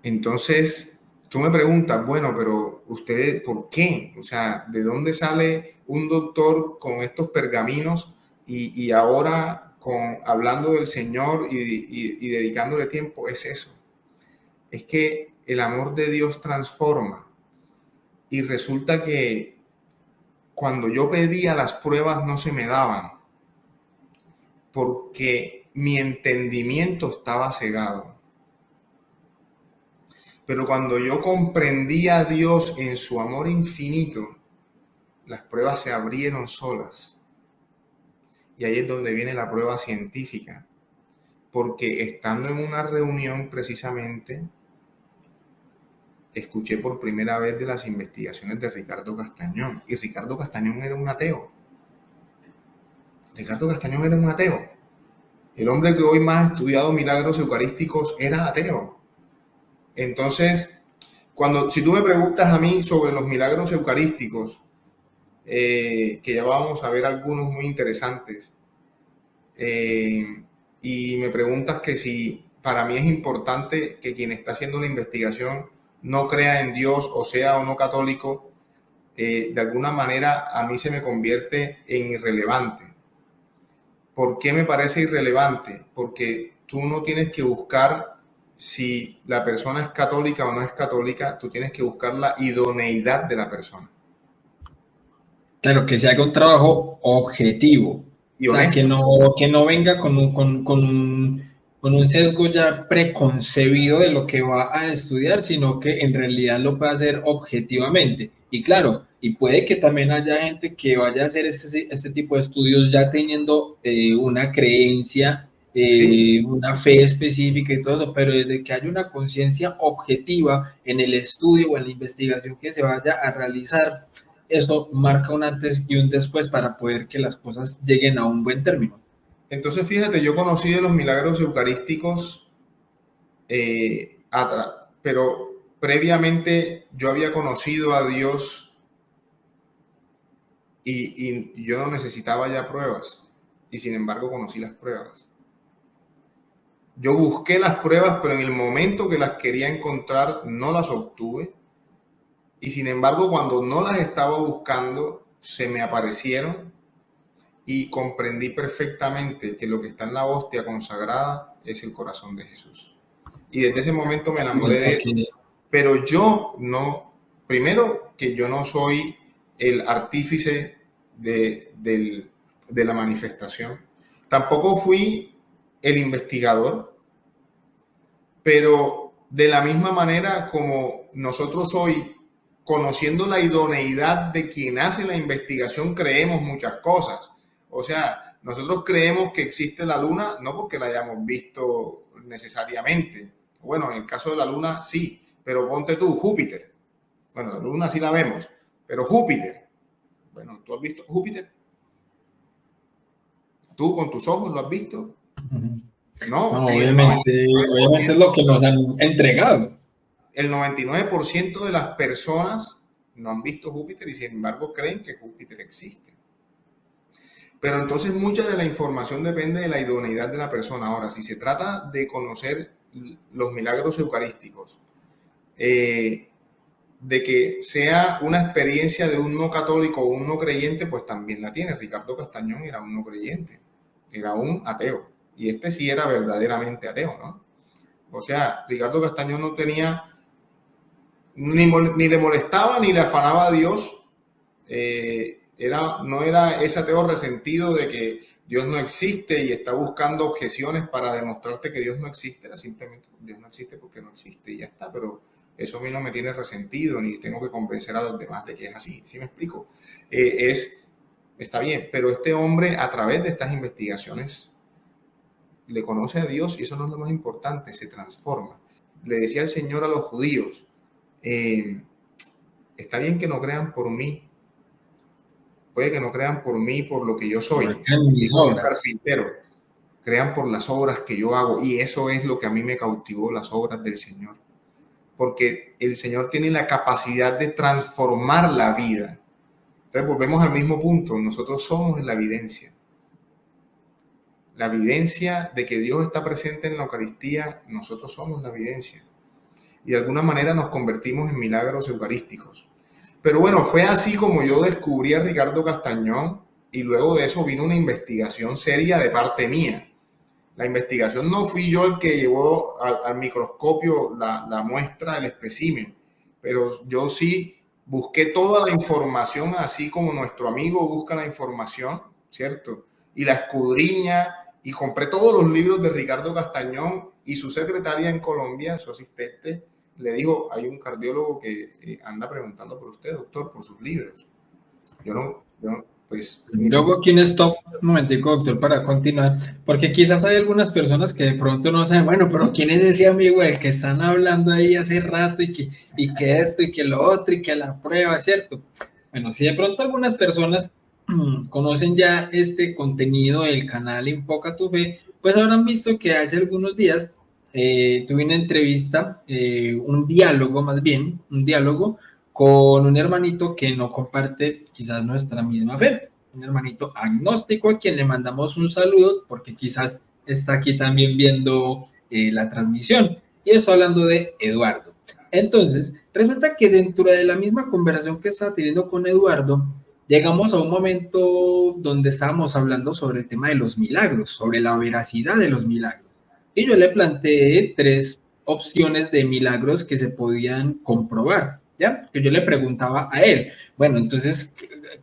Entonces, tú me preguntas, bueno, pero ustedes, ¿por qué? O sea, ¿de dónde sale un doctor con estos pergaminos y ahora hablando del Señor y dedicándole tiempo es eso. Es que el amor de Dios transforma. Y resulta que cuando yo pedía, las pruebas no se me daban porque mi entendimiento estaba cegado. Pero cuando yo comprendía a Dios en su amor infinito, las pruebas se abrieron solas. Y ahí es donde viene la prueba científica. Porque estando en una reunión precisamente, escuché por primera vez de las investigaciones de Ricardo Castañón. Y Ricardo Castañón era un ateo. Ricardo Castañón era un ateo. El hombre que hoy más ha estudiado milagros eucarísticos era ateo. Entonces, si tú me preguntas a mí sobre los milagros eucarísticos, que ya vamos a ver algunos muy interesantes, y me preguntas que si para mí es importante que quien está haciendo la investigación no crea en Dios o sea o no católico, de alguna manera a mí se me convierte en irrelevante. ¿Por qué me parece irrelevante? Porque tú no tienes que buscar si la persona es católica o no es católica, tú tienes que buscar la idoneidad de la persona. Claro, que se haga un trabajo objetivo. Y O sea, honesto. que no venga con un sesgo ya preconcebido de lo que va a estudiar, sino que en realidad lo pueda hacer objetivamente. Y claro, y puede que también haya gente que vaya a hacer este tipo de estudios ya teniendo una creencia, Sí. una fe específica y todo eso, pero desde que haya una conciencia objetiva en el estudio o en la investigación que se vaya a realizar, eso marca un antes y un después para poder que las cosas lleguen a un buen término. Entonces, fíjate, yo conocí de los milagros eucarísticos, pero previamente yo había conocido a Dios y yo no necesitaba ya pruebas. Y sin embargo conocí las pruebas. Yo busqué las pruebas, pero en el momento que las quería encontrar no las obtuve. Y sin embargo, cuando no las estaba buscando, se me aparecieron y comprendí perfectamente que lo que está en la hostia consagrada es el corazón de Jesús. Y desde ese momento me enamoré de eso. Pero yo no, primero que yo no soy el artífice de la manifestación. Tampoco fui el investigador, pero de la misma manera como nosotros hoy, conociendo la idoneidad de quien hace la investigación, creemos muchas cosas. O sea, nosotros creemos que existe la luna no porque la hayamos visto necesariamente. Bueno, en el caso de la luna sí, pero ponte tú, Júpiter. Bueno, la luna sí la vemos, pero Júpiter. Bueno, ¿tú has visto Júpiter? ¿Tú con tus ojos lo has visto? No, obviamente es lo que nos han entregado. El 99% de las personas no han visto Júpiter y sin embargo creen que Júpiter existe. Pero entonces mucha de la información depende de la idoneidad de la persona. Ahora, si se trata de conocer los milagros eucarísticos, de que sea una experiencia de un no católico o un no creyente, pues también la tiene. Ricardo Castañón era un no creyente, era un ateo. Y este sí era verdaderamente ateo, ¿no? O sea, Ricardo Castañón no tenía, ni le molestaba ni le afanaba a Dios. No era ese ateo resentido de que Dios no existe y está buscando objeciones para demostrarte que Dios no existe. Era simplemente Dios no existe porque no existe y ya está. Pero eso a mí no me tiene resentido ni tengo que convencer a los demás de que es así. ¿Sí me explico? Está bien, pero este hombre a través de estas investigaciones le conoce a Dios y eso no es lo más importante, se transforma. Le decía el Señor a los judíos, está bien que no crean por mí, puede que no crean por mí, por lo que yo soy, soy un carpintero, crean por las obras que yo hago y eso es lo que a mí me cautivó, las obras del Señor. Porque el Señor tiene la capacidad de transformar la vida. Entonces volvemos al mismo punto, nosotros somos la evidencia. La evidencia de que Dios está presente en la Eucaristía, nosotros somos la evidencia. Y de alguna manera nos convertimos en milagros eucarísticos. Pero bueno, fue así como yo descubrí a Ricardo Castañón. y luego de eso vino una investigación seria de parte mía. La investigación no fui yo el que llevó al microscopio la muestra, el espécimen, pero yo sí busqué toda la información, así como nuestro amigo busca la información, ¿cierto? Y la escudriña, y compré todos los libros de Ricardo Castañón, y su secretaria en Colombia, su asistente, le dijo, hay un cardiólogo que anda preguntando por usted, doctor, por sus libros. Pues... Yo hago aquí un stop, un momentico, doctor, para continuar, porque quizás hay algunas personas que de pronto no saben, bueno, pero ¿quién es ese amigo del que están hablando ahí hace rato y que esto y que lo otro y que la prueba, ¿cierto? Bueno, si de pronto algunas personas conocen ya este contenido del canal Enfoca tu Fe, pues habrán visto que hace algunos días tuve una entrevista, un diálogo más bien, un diálogo con un hermanito que no comparte quizás nuestra misma fe, un hermanito agnóstico a quien le mandamos un saludo porque quizás está aquí también viendo la transmisión. Y estoy hablando de Eduardo. Entonces, resulta que dentro de la misma conversación que estaba teniendo con Eduardo, llegamos a un momento donde estábamos hablando sobre el tema de los milagros, sobre la veracidad de los milagros. Y yo le planteé 3 opciones de milagros que se podían comprobar, ¿ya? Que yo le preguntaba a él, bueno, entonces,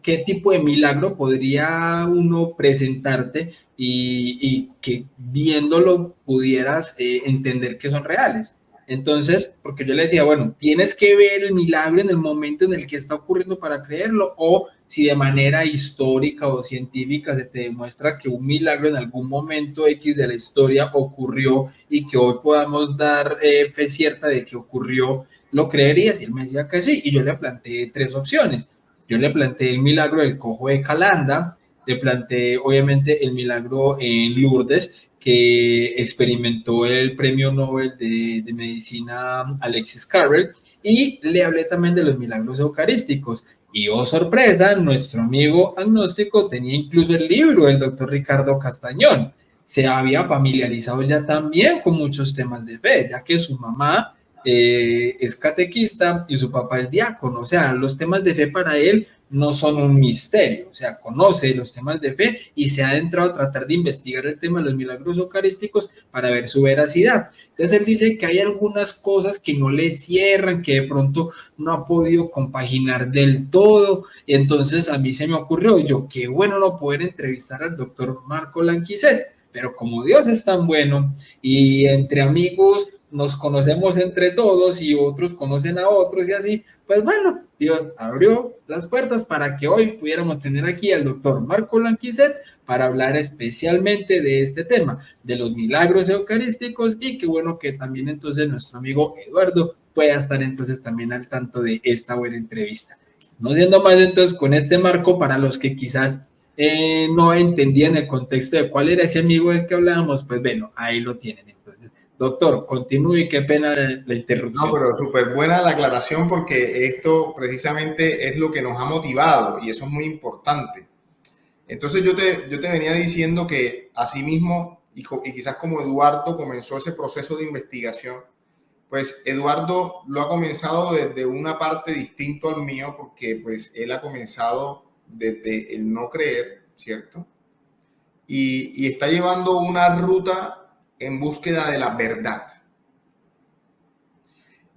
¿qué tipo de milagro podría uno presentarte y que viéndolo pudieras entender que son reales? Entonces, porque yo le decía, bueno, tienes que ver el milagro en el momento en el que está ocurriendo para creerlo, o si de manera histórica o científica se te demuestra que un milagro en algún momento X de la historia ocurrió y que hoy podamos dar fe cierta de que ocurrió, ¿lo creerías? Y él me decía que sí, y yo le planteé 3 opciones. Yo le planteé el milagro del cojo de Calanda, le planteé obviamente el milagro en Lourdes, que experimentó el premio Nobel de Medicina Alexis Carrel, y le hablé también de los milagros eucarísticos. Y oh sorpresa, nuestro amigo agnóstico tenía incluso el libro del doctor Ricardo Castañón. Se había familiarizado ya también con muchos temas de fe, ya que su mamá es catequista y su papá es diácono. O sea, los temas de fe para él no son un misterio, o sea, conoce los temas de fe y se ha adentrado a tratar de investigar el tema de los milagros eucarísticos para ver su veracidad. Entonces él dice que hay algunas cosas que no le cierran, que de pronto no ha podido compaginar del todo. Entonces a mí se me ocurrió, yo, qué bueno no poder entrevistar al doctor Marco Lanquiset, pero como Dios es tan bueno y entre amigos nos conocemos entre todos y otros conocen a otros y así, pues bueno, Dios abrió las puertas para que hoy pudiéramos tener aquí al doctor Marco Lanquiset para hablar especialmente de este tema, de los milagros eucarísticos, y qué bueno que también entonces nuestro amigo Eduardo pueda estar entonces también al tanto de esta buena entrevista. No siendo más entonces con este marco, para los que quizás no entendían el contexto de cuál era ese amigo del que hablábamos, pues bueno, ahí lo tienen entonces. Doctor, continúe, qué pena la interrupción. No, pero súper buena la aclaración porque esto precisamente es lo que nos ha motivado y eso es muy importante. Entonces yo te venía diciendo que asimismo, y quizás como Eduardo comenzó ese proceso de investigación, pues Eduardo lo ha comenzado desde una parte distinto al mío porque pues él ha comenzado desde el no creer, ¿cierto? Y está llevando una ruta en búsqueda de la verdad.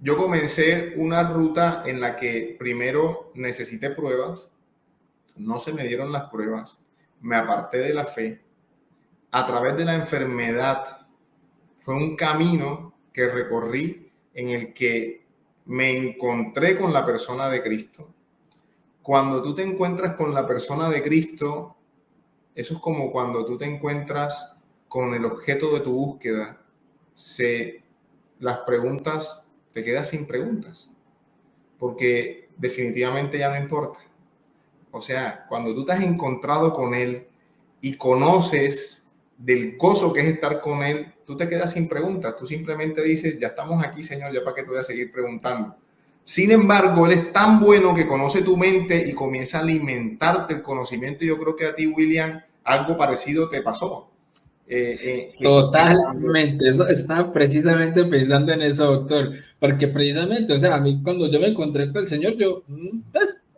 Yo comencé una ruta en la que primero necesité pruebas, no se me dieron las pruebas, me aparté de la fe, a través de la enfermedad, fue un camino que recorrí en el que me encontré con la persona de Cristo. Cuando tú te encuentras con la persona de Cristo, eso es como cuando tú te encuentras con el objeto de tu búsqueda, las preguntas, te quedas sin preguntas, porque definitivamente ya no importa. O sea, cuando tú te has encontrado con él y conoces del gozo que es estar con él, tú te quedas sin preguntas, tú simplemente dices, ya estamos aquí, Señor, ya para qué te voy a seguir preguntando. Sin embargo, él es tan bueno que conoce tu mente y comienza a alimentarte el conocimiento. Yo creo que a ti, William, algo parecido te pasó. Totalmente, eso estaba precisamente pensando en eso, doctor, porque precisamente, o sea, a mí cuando yo me encontré con el Señor, yo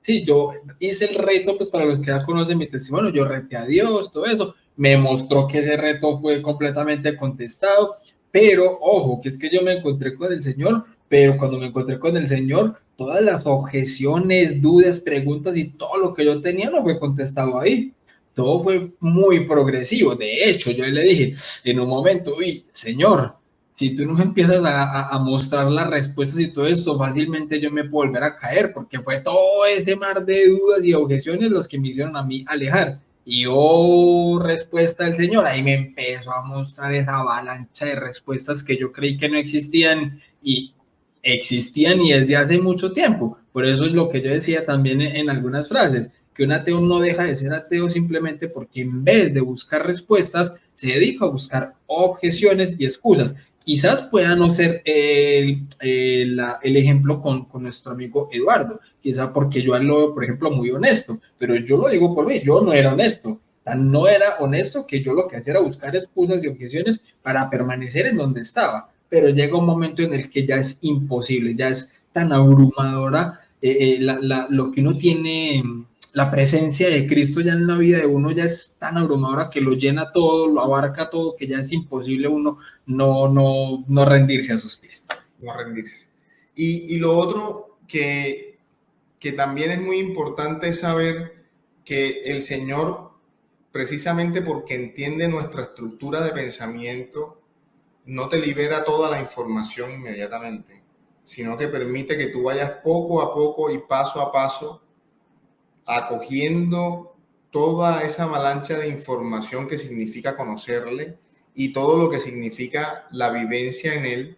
sí, yo hice el reto, pues para los que ya conocen mi testimonio, yo reté a Dios, todo eso, me mostró que ese reto fue completamente contestado, pero ojo, que es que yo me encontré con el Señor, pero cuando me encontré con el Señor, todas las objeciones, dudas, preguntas y todo lo que yo tenía no fue contestado ahí. Todo fue muy progresivo. De hecho, yo le dije en un momento, uy, Señor, si tú no me empiezas a mostrar las respuestas y todo esto, fácilmente yo me puedo volver a caer, porque fue todo ese mar de dudas y objeciones los que me hicieron a mí alejar. Y oh, respuesta del Señor, ahí me empezó a mostrar esa avalancha de respuestas que yo creí que no existían y existían y desde hace mucho tiempo. Por eso es lo que yo decía también en algunas frases, que un ateo no deja de ser ateo simplemente porque en vez de buscar respuestas, se dedica a buscar objeciones y excusas. Quizás pueda no ser el ejemplo con nuestro amigo Eduardo, quizás porque yo lo veo, por ejemplo, muy honesto, pero yo lo digo por mí, yo no era honesto, tan no era honesto que yo lo que hacía era buscar excusas y objeciones para permanecer en donde estaba, pero llega un momento en el que ya es imposible, ya es tan abrumadora lo que uno tiene, la presencia de Cristo ya en la vida de uno ya es tan abrumadora que lo llena todo, lo abarca todo, que ya es imposible uno no rendirse a sus pies. No rendirse. Y lo otro que también es muy importante es saber que el Señor, precisamente porque entiende nuestra estructura de pensamiento, no te libera toda la información inmediatamente, sino que permite que tú vayas poco a poco y paso a paso acogiendo toda esa avalancha de información que significa conocerle y todo lo que significa la vivencia en él,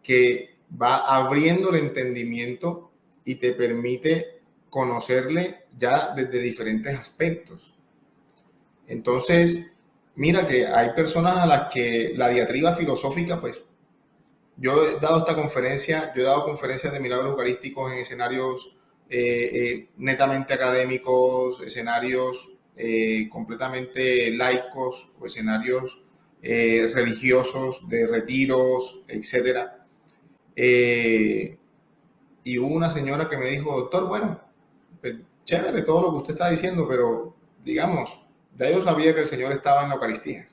que va abriendo el entendimiento y te permite conocerle ya desde diferentes aspectos. Entonces, mira que hay personas a las que la diatriba filosófica, pues yo he dado esta conferencia, yo he dado conferencias de milagros eucarísticos en escenarios netamente académicos, escenarios completamente laicos o escenarios religiosos de retiros, etcétera. Y hubo una señora que me dijo, doctor, bueno, pues, chévere todo lo que usted está diciendo, pero digamos, ya yo sabía que el Señor estaba en la Eucaristía.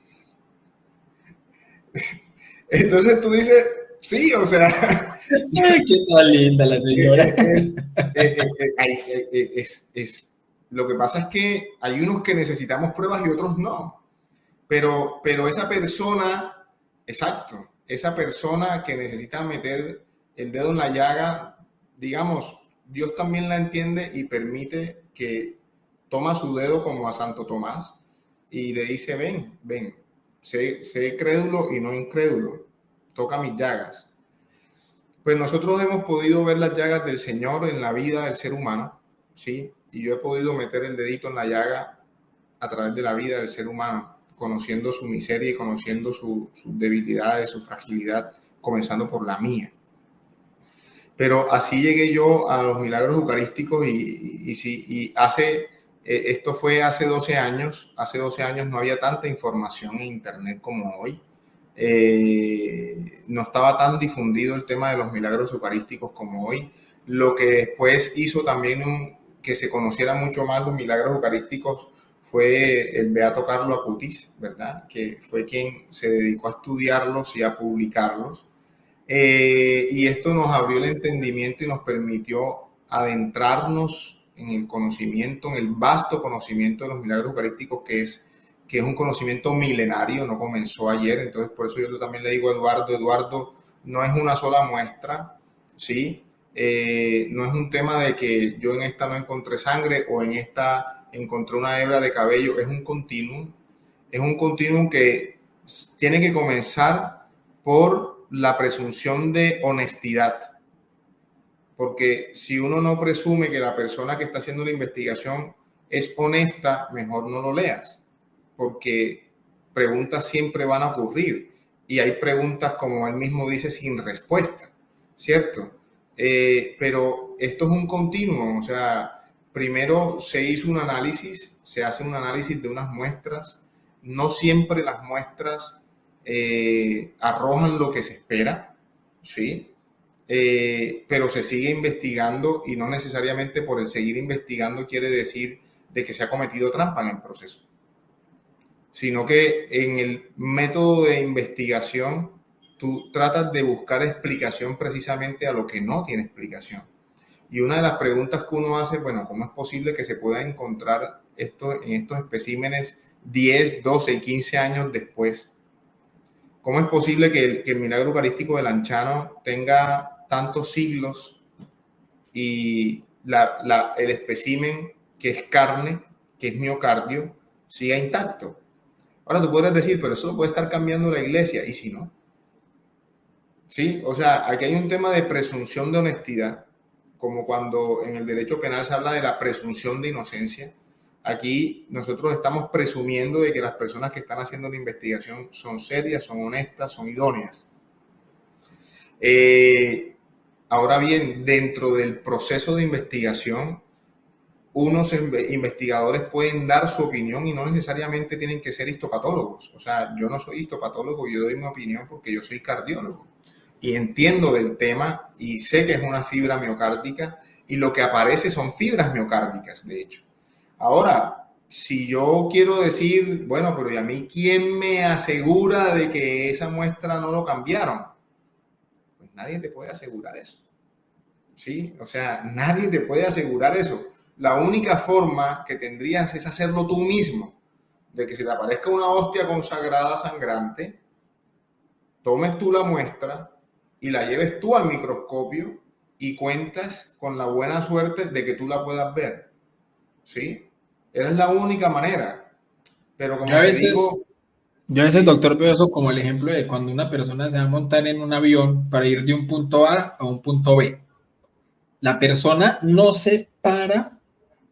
Entonces tú dices, sí, o sea, Ay, qué tan linda la señora. es, lo que pasa es que hay unos que necesitamos pruebas y otros no. Pero esa persona, exacto, esa persona que necesita meter el dedo en la llaga, digamos, Dios también la entiende y permite que toma su dedo como a Santo Tomás y le dice, ven, ven, sé crédulo y no incrédulo, toca mis llagas. Pues nosotros hemos podido ver las llagas del Señor en la vida del ser humano, ¿sí? Y yo he podido meter el dedito en la llaga a través de la vida del ser humano, conociendo su miseria y conociendo sus debilidades, su fragilidad, comenzando por la mía. Pero así llegué yo a los milagros eucarísticos y esto fue hace 12 años. Hace 12 años no había tanta información en internet como hoy. No estaba tan difundido el tema de los milagros eucarísticos como hoy. Lo que después hizo también que se conociera mucho más los milagros eucarísticos fue el beato Carlo Acutis, ¿verdad? Que fue quien se dedicó a estudiarlos y a publicarlos. Y esto nos abrió el entendimiento y nos permitió adentrarnos en el conocimiento, en el vasto conocimiento de los milagros eucarísticos, que es un conocimiento milenario, no comenzó ayer. Entonces, por eso yo también le digo a Eduardo, no es una sola muestra, ¿sí? No es un tema de que yo en esta no encontré sangre o en esta encontré una hebra de cabello, es un continuum que tiene que comenzar por la presunción de honestidad, porque si uno no presume que la persona que está haciendo la investigación es honesta, mejor no lo leas, porque preguntas siempre van a ocurrir y hay preguntas, como él mismo dice, sin respuesta, ¿cierto? Pero esto es un continuo, o sea, primero se hizo un análisis, se hace un análisis de unas muestras, no siempre las muestras arrojan lo que se espera, ¿sí? pero se sigue investigando y no necesariamente por el seguir investigando quiere decir de que se ha cometido trampa en el proceso, sino que en el método de investigación tú tratas de buscar explicación precisamente a lo que no tiene explicación. Y una de las preguntas que uno hace, bueno, ¿cómo es posible que se pueda encontrar esto en estos especímenes 10, 12 y 15 años después? ¿Cómo es posible que el milagro eucarístico de Lanchano tenga tantos siglos y el espécimen que es carne, que es miocardio, siga intacto? Ahora tú podrías decir, pero eso lo puede estar cambiando la iglesia, ¿y si no? Sí, o sea, aquí hay un tema de presunción de honestidad, como cuando en el derecho penal se habla de la presunción de inocencia. Aquí nosotros estamos presumiendo de que las personas que están haciendo la investigación son serias, son honestas, son idóneas. Ahora bien, dentro del proceso de investigación, unos investigadores pueden dar su opinión y no necesariamente tienen que ser histopatólogos. O sea, yo no soy histopatólogo, yo doy mi opinión porque yo soy cardiólogo y entiendo del tema y sé que es una fibra miocárdica y lo que aparece son fibras miocárdicas, de hecho. Ahora, si yo quiero decir, bueno, pero ¿y a mí quién me asegura de que esa muestra no lo cambiaron? Pues nadie te puede asegurar eso. ¿Sí? O sea, nadie te puede asegurar eso. La única forma que tendrías es hacerlo tú mismo, de que se te aparezca una hostia consagrada sangrante, tomes tú la muestra y la lleves tú al microscopio y cuentas con la buena suerte de que tú la puedas ver. ¿Sí? Esa es la única manera. Pero como te digo... Yo a veces, Sí, doctor, veo eso como el ejemplo de cuando una persona se va a montar en un avión para ir de un punto A un punto B. La persona no se para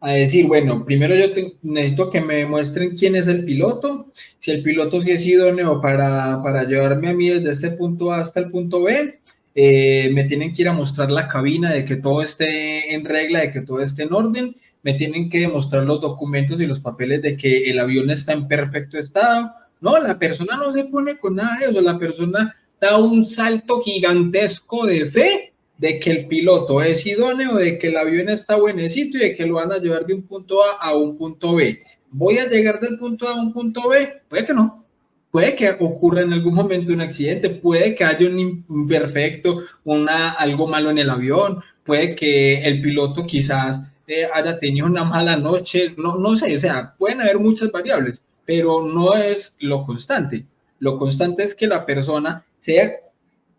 a decir, bueno, primero necesito que me muestren quién es el piloto, si el piloto sí es idóneo para llevarme a mí desde este punto A hasta el punto B, me tienen que ir a mostrar la cabina de que todo esté en regla, de que todo esté en orden, me tienen que demostrar los documentos y los papeles de que el avión está en perfecto estado. No, la persona no se pone con nada de eso, la persona da un salto gigantesco de fe de que el piloto es idóneo, de que el avión está buenecito y de que lo van a llevar de un punto A un punto B. ¿Voy a llegar del punto A un punto B? Puede que no. Puede que ocurra en algún momento un accidente, puede que haya un imperfecto, algo malo en el avión, puede que el piloto quizás haya tenido una mala noche, no sé, o sea, pueden haber muchas variables, pero no es lo constante. Lo constante es que la persona sea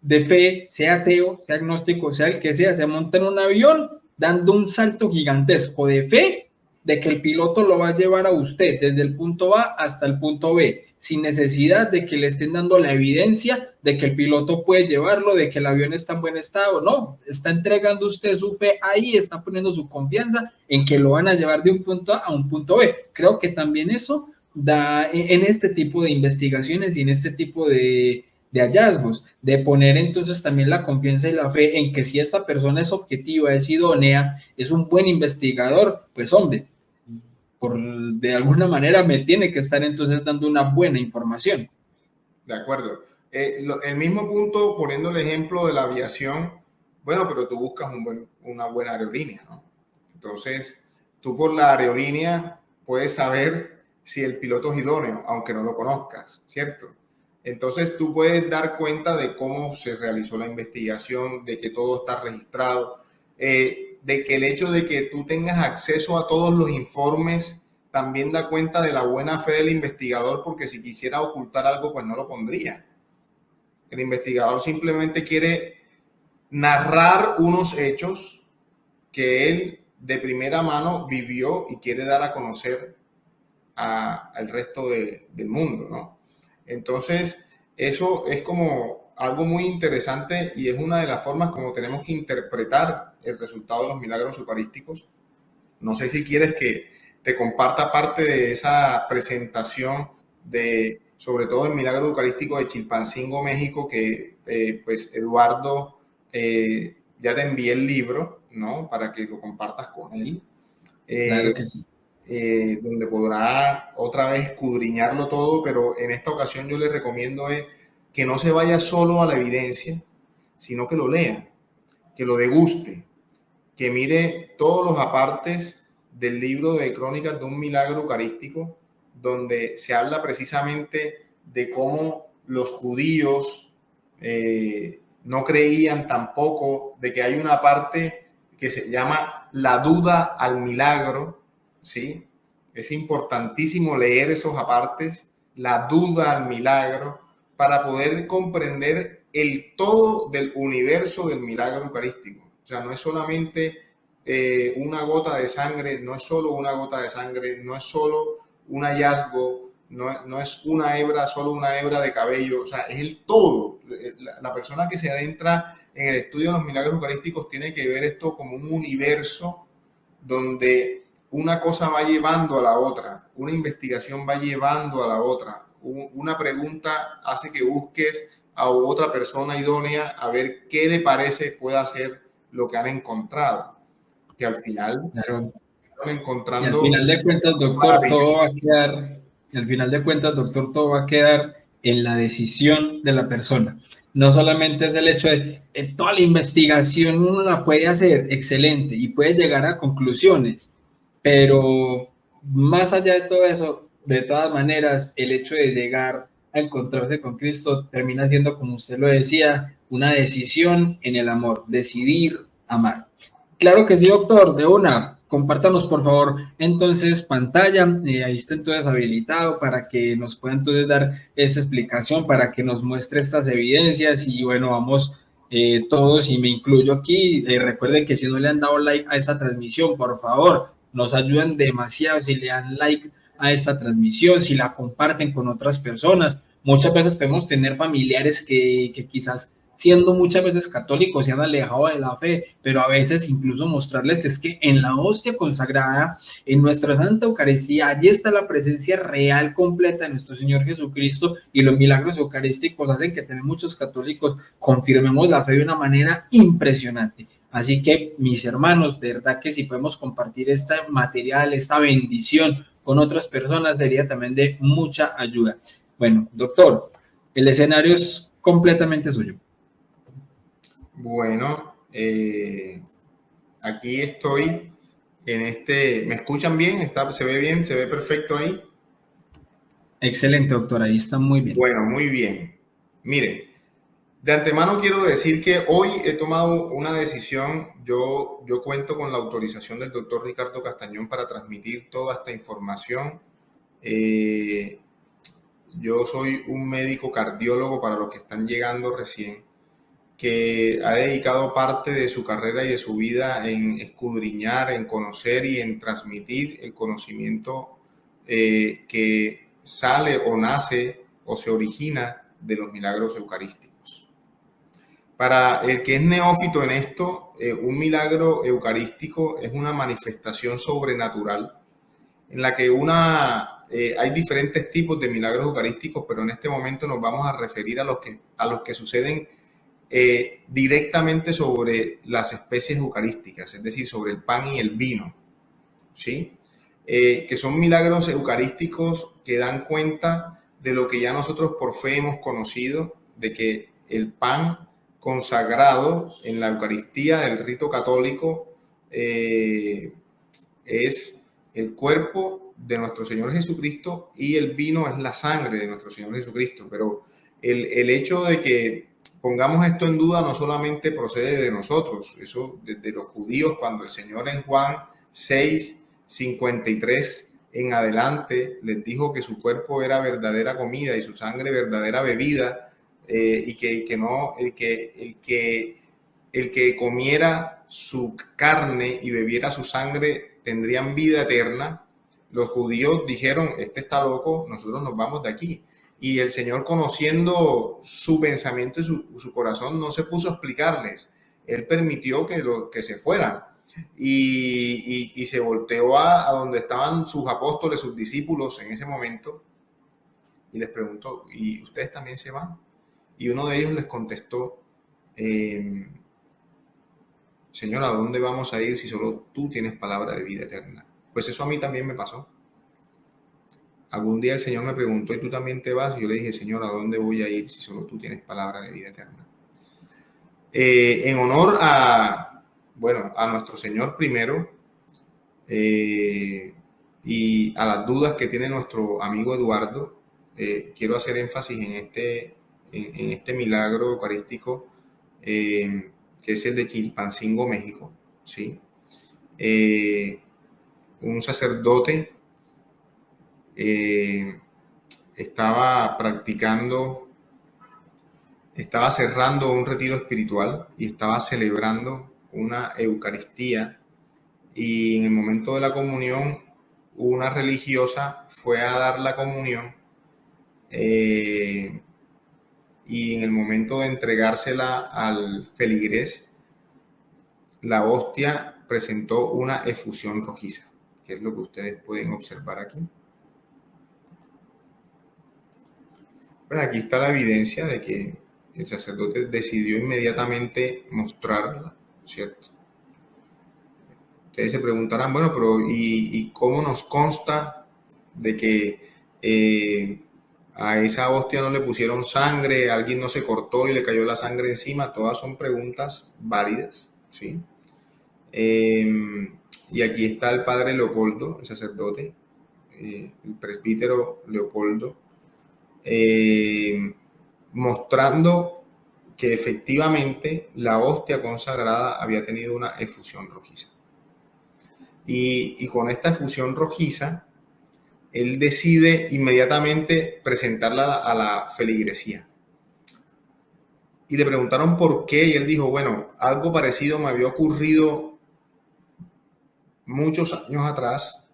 de fe, sea ateo, sea agnóstico, sea el que sea, se monta en un avión dando un salto gigantesco de fe de que el piloto lo va a llevar a usted desde el punto A hasta el punto B, sin necesidad de que le estén dando la evidencia de que el piloto puede llevarlo, de que el avión está en buen estado. No, está entregando usted su fe ahí, está poniendo su confianza en que lo van a llevar de un punto A un punto B. Creo que también eso da en este tipo de investigaciones y en este tipo de hallazgos, de poner entonces también la confianza y la fe en que si esta persona es objetiva, es idónea, es un buen investigador, pues hombre, de alguna manera me tiene que estar entonces dando una buena información. de acuerdo. El mismo punto, poniendo el ejemplo de la aviación, bueno, pero tú buscas una buena aerolínea, ¿no? Entonces, tú por la aerolínea puedes saber si el piloto es idóneo, aunque no lo conozcas, ¿cierto? Entonces, tú puedes dar cuenta de cómo se realizó la investigación, de que todo está registrado, de que el hecho de que tú tengas acceso a todos los informes también da cuenta de la buena fe del investigador, porque si quisiera ocultar algo, pues no lo pondría. El investigador simplemente quiere narrar unos hechos que él de primera mano vivió y quiere dar a conocer al resto del mundo, ¿no? Entonces, eso es como algo muy interesante y es una de las formas como tenemos que interpretar el resultado de los milagros eucarísticos. No sé si quieres que te comparta parte de esa presentación de, sobre todo, el milagro eucarístico de Chilpancingo, México, que pues Eduardo ya te envié el libro, ¿no? Para que lo compartas con él. Claro que sí. Donde podrá otra vez escudriñarlo todo, pero en esta ocasión yo le recomiendo que no se vaya solo a la evidencia, sino que lo lea. que lo deguste, que mire todos los apartes del libro de Crónicas de un Milagro Eucarístico, donde se habla precisamente de cómo los judíos no creían tampoco, de que hay una parte que se llama la duda al milagro, ¿sí? Es importantísimo leer esos apartes, la duda al milagro, para poder comprender el todo del universo del milagro eucarístico. O sea, no es solamente una gota de sangre, no es solo una gota de sangre, no es solo un hallazgo, no es una hebra, solo una hebra de cabello, o sea, es el todo. La persona que se adentra en el estudio de los milagros eucarísticos tiene que ver esto como un universo donde una cosa va llevando a la otra, una investigación va llevando a la otra, una pregunta hace que busques a otra persona idónea a ver qué le parece pueda ser lo que han encontrado, que al final Claro. Y al encontrando final de cuentas, doctor, todo va a quedar, y al final de cuentas, doctor, todo va a quedar en la decisión de la persona. No solamente es el hecho de toda la investigación uno la puede hacer excelente y puede llegar a conclusiones, pero más allá de todo eso, de todas maneras, el hecho de llegar a encontrarse con Cristo termina siendo, como usted lo decía, una decisión en el amor, decidir amar. Claro que sí, doctor, de una. Compártanos, por favor, entonces pantalla. Ahí está entonces habilitado para que nos pueda entonces dar esta explicación, para que nos muestre estas evidencias y bueno, vamos todos y me incluyo aquí. Recuerden que si no le han dado like a esta transmisión, por favor, nos ayudan demasiado si le dan like a esta transmisión, si la comparten con otras personas. Muchas veces podemos tener familiares que quizás siendo muchas veces católicos, se han alejado de la fe, pero a veces incluso mostrarles que es que en la hostia consagrada, en nuestra Santa Eucaristía, allí está la presencia real, completa de nuestro Señor Jesucristo, y los milagros eucarísticos hacen que también muchos católicos confirmemos la fe de una manera impresionante. Así que, mis hermanos, de verdad que si podemos compartir este material, esta bendición con otras personas, sería también de mucha ayuda. Bueno, doctor, el escenario es completamente suyo. Bueno, aquí estoy en este. ¿Me escuchan bien? ¿Se ve bien? ¿Se ve perfecto ahí? Excelente, doctor, ahí está muy bien. Bueno, muy bien. Mire, de antemano quiero decir que hoy he tomado una decisión. Yo cuento con la autorización del doctor Ricardo Castañón para transmitir toda esta información. Yo soy un médico cardiólogo para los que están llegando recién, que ha dedicado parte de su carrera y de su vida en escudriñar, en conocer y en transmitir el conocimiento que sale o nace o se origina de los milagros eucarísticos. Para el que es neófito en esto, un milagro eucarístico es una manifestación sobrenatural en la que hay diferentes tipos de milagros eucarísticos, pero en este momento nos vamos a referir a los que suceden directamente sobre las especies eucarísticas, es decir, sobre el pan y el vino, ¿sí? Que son milagros eucarísticos que dan cuenta de lo que ya nosotros por fe hemos conocido, de que el pan consagrado en la Eucaristía del rito católico es el cuerpo de nuestro Señor Jesucristo y el vino es la sangre de nuestro Señor Jesucristo. Pero el hecho de que pongamos esto en duda no solamente procede de nosotros, eso desde los judíos, cuando el Señor en Juan 6:53 en adelante les dijo que su cuerpo era verdadera comida y su sangre verdadera bebida, y que el que comiera su carne y bebiera su sangre tendrían vida eterna. Los judíos dijeron, este está loco, nosotros nos vamos de aquí. Y el Señor, conociendo su pensamiento y su corazón, no se puso a explicarles. Él permitió que se fueran. Y se volteó a donde estaban sus apóstoles, sus discípulos en ese momento, y les preguntó, ¿y ustedes también se van? Y uno de ellos les contestó, Señor, ¿a dónde vamos a ir si solo tú tienes palabra de vida eterna? Pues eso a mí también me pasó. Algún día el Señor me preguntó, ¿y tú también te vas? Y yo le dije, Señor, ¿a dónde voy a ir si solo tú tienes palabra de vida eterna? En honor a, bueno, a nuestro Señor primero, y a las dudas que tiene nuestro amigo Eduardo, quiero hacer énfasis en este milagro eucarístico, que es el de Chilpancingo, México, ¿sí? Un sacerdote estaba cerrando un retiro espiritual y estaba celebrando una Eucaristía, y en el momento de la comunión una religiosa fue a dar la comunión, y en el momento de entregársela al feligrés, la hostia presentó una efusión rojiza, que es lo que ustedes pueden observar aquí. Pues aquí está la evidencia de que el sacerdote decidió inmediatamente mostrarla, ¿cierto? Ustedes se preguntarán, bueno, pero ¿y cómo nos consta de que a esa hostia no le pusieron sangre, alguien no se cortó y le cayó la sangre encima? Todas son preguntas válidas, ¿sí? Y aquí está el padre Leopoldo, el sacerdote, el presbítero Leopoldo, mostrando que efectivamente la hostia consagrada había tenido una efusión rojiza. Y con esta efusión rojiza, él decide inmediatamente presentarla a la feligresía. Y le preguntaron por qué, y él dijo, bueno, algo parecido me había ocurrido muchos años atrás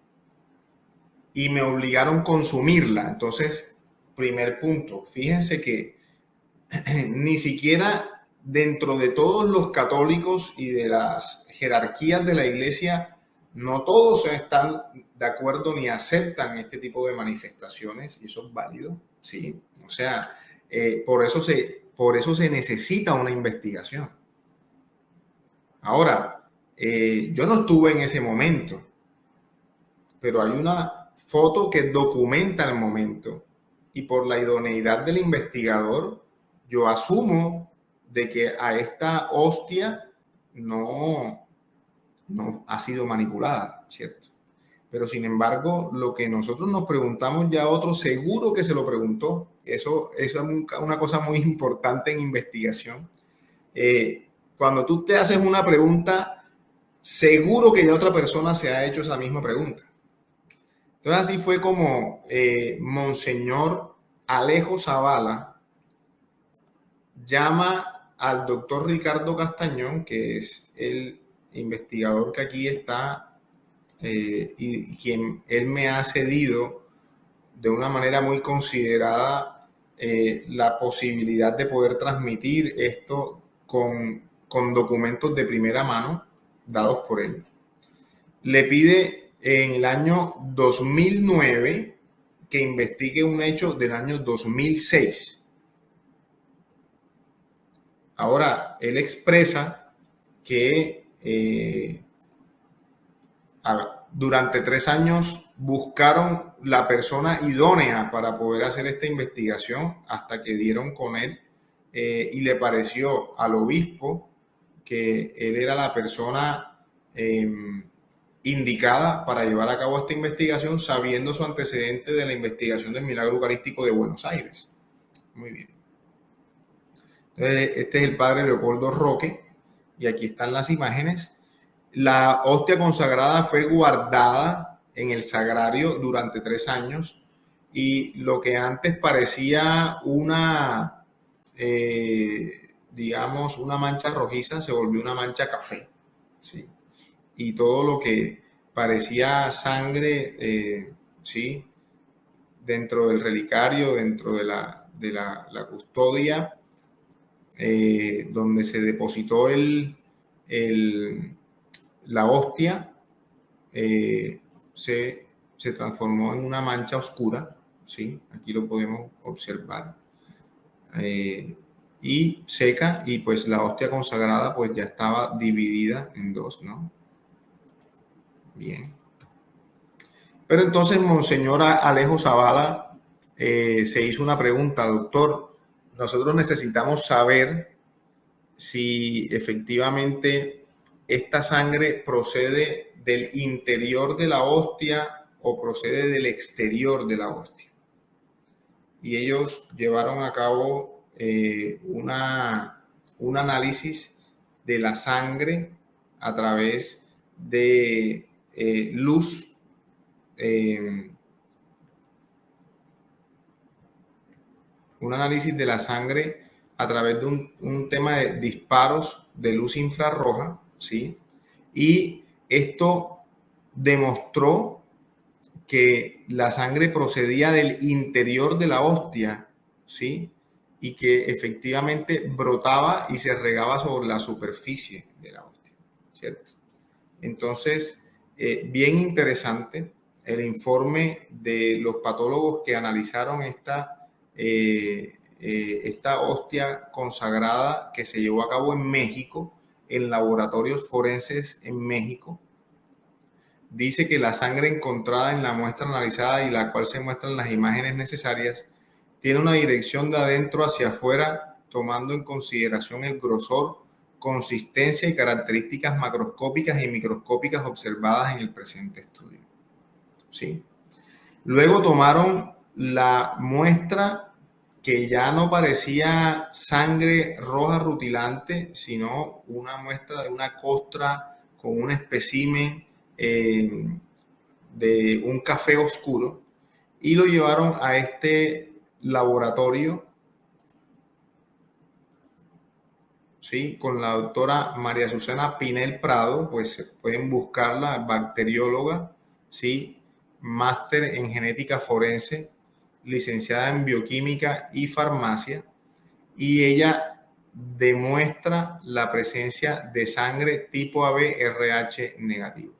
y me obligaron a consumirla. Entonces, primer punto, fíjense que ni siquiera dentro de todos los católicos y de las jerarquías de la iglesia, no todos están de acuerdo ni aceptan este tipo de manifestaciones, y eso es válido, ¿sí? O sea, por eso se necesita una investigación. Ahora, yo no estuve en ese momento, pero hay una foto que documenta el momento, y por la idoneidad del investigador, yo asumo de que a esta hostia no ha sido manipulada, ¿cierto? Pero sin embargo, lo que nosotros nos preguntamos, ya otro seguro que se lo preguntó. Eso es una cosa muy importante en investigación. Cuando tú te haces una pregunta, seguro que ya otra persona se ha hecho esa misma pregunta. Entonces así fue como Monseñor Alejo Zavala llama al doctor Ricardo Castañón, que es el investigador que aquí está, y quien él me ha cedido de una manera muy considerada la posibilidad de poder transmitir esto con documentos de primera mano dados por él. Le pide en el año 2009 que investigue un hecho del año 2006. Ahora, él expresa que durante 3 años buscaron la persona idónea para poder hacer esta investigación hasta que dieron con él, y le pareció al obispo que él era la persona indicada para llevar a cabo esta investigación, sabiendo su antecedente de la investigación del milagro eucarístico de Buenos Aires. Muy bien. Entonces, este es el padre Leopoldo Roque, y aquí están las imágenes. La hostia consagrada fue guardada en el sagrario durante 3 años, y lo que antes parecía digamos, una mancha rojiza se volvió una mancha café, ¿sí? Y todo lo que parecía sangre, ¿sí?, dentro del relicario, dentro de la custodia, donde se depositó la hostia, se transformó en una mancha oscura, ¿sí? Aquí lo podemos observar, y seca, y pues la hostia consagrada pues ya estaba dividida en 2, ¿no? Bien. Pero entonces Monseñor Alejo Zavala se hizo una pregunta: doctor, nosotros necesitamos saber si efectivamente esta sangre procede del interior de la hostia o procede del exterior de la hostia. Y ellos llevaron a cabo un análisis de la sangre a través de luz, un análisis de la sangre a través de un tema de disparos de luz infrarroja, ¿sí? Y esto demostró que la sangre procedía del interior de la hostia, ¿sí? Y que efectivamente brotaba y se regaba sobre la superficie de la hostia, ¿cierto? Entonces, bien interesante el informe de los patólogos que analizaron esta hostia consagrada que se llevó a cabo en México, en laboratorios forenses en México. Dice que la sangre encontrada en la muestra analizada y la cual se muestran las imágenes necesarias tiene una dirección de adentro hacia afuera, tomando en consideración el grosor, consistencia y características macroscópicas y microscópicas observadas en el presente estudio. ¿Sí? Luego tomaron la muestra que ya no parecía sangre roja rutilante, sino una muestra de una costra con un espécimen de un café oscuro, y lo llevaron a este laboratorio, ¿sí? Con la doctora María Susana Pinel Prado, pues pueden buscarla, bacterióloga, ¿sí? Máster en genética forense, licenciada en bioquímica y farmacia, y ella demuestra la presencia de sangre tipo AB RH negativos.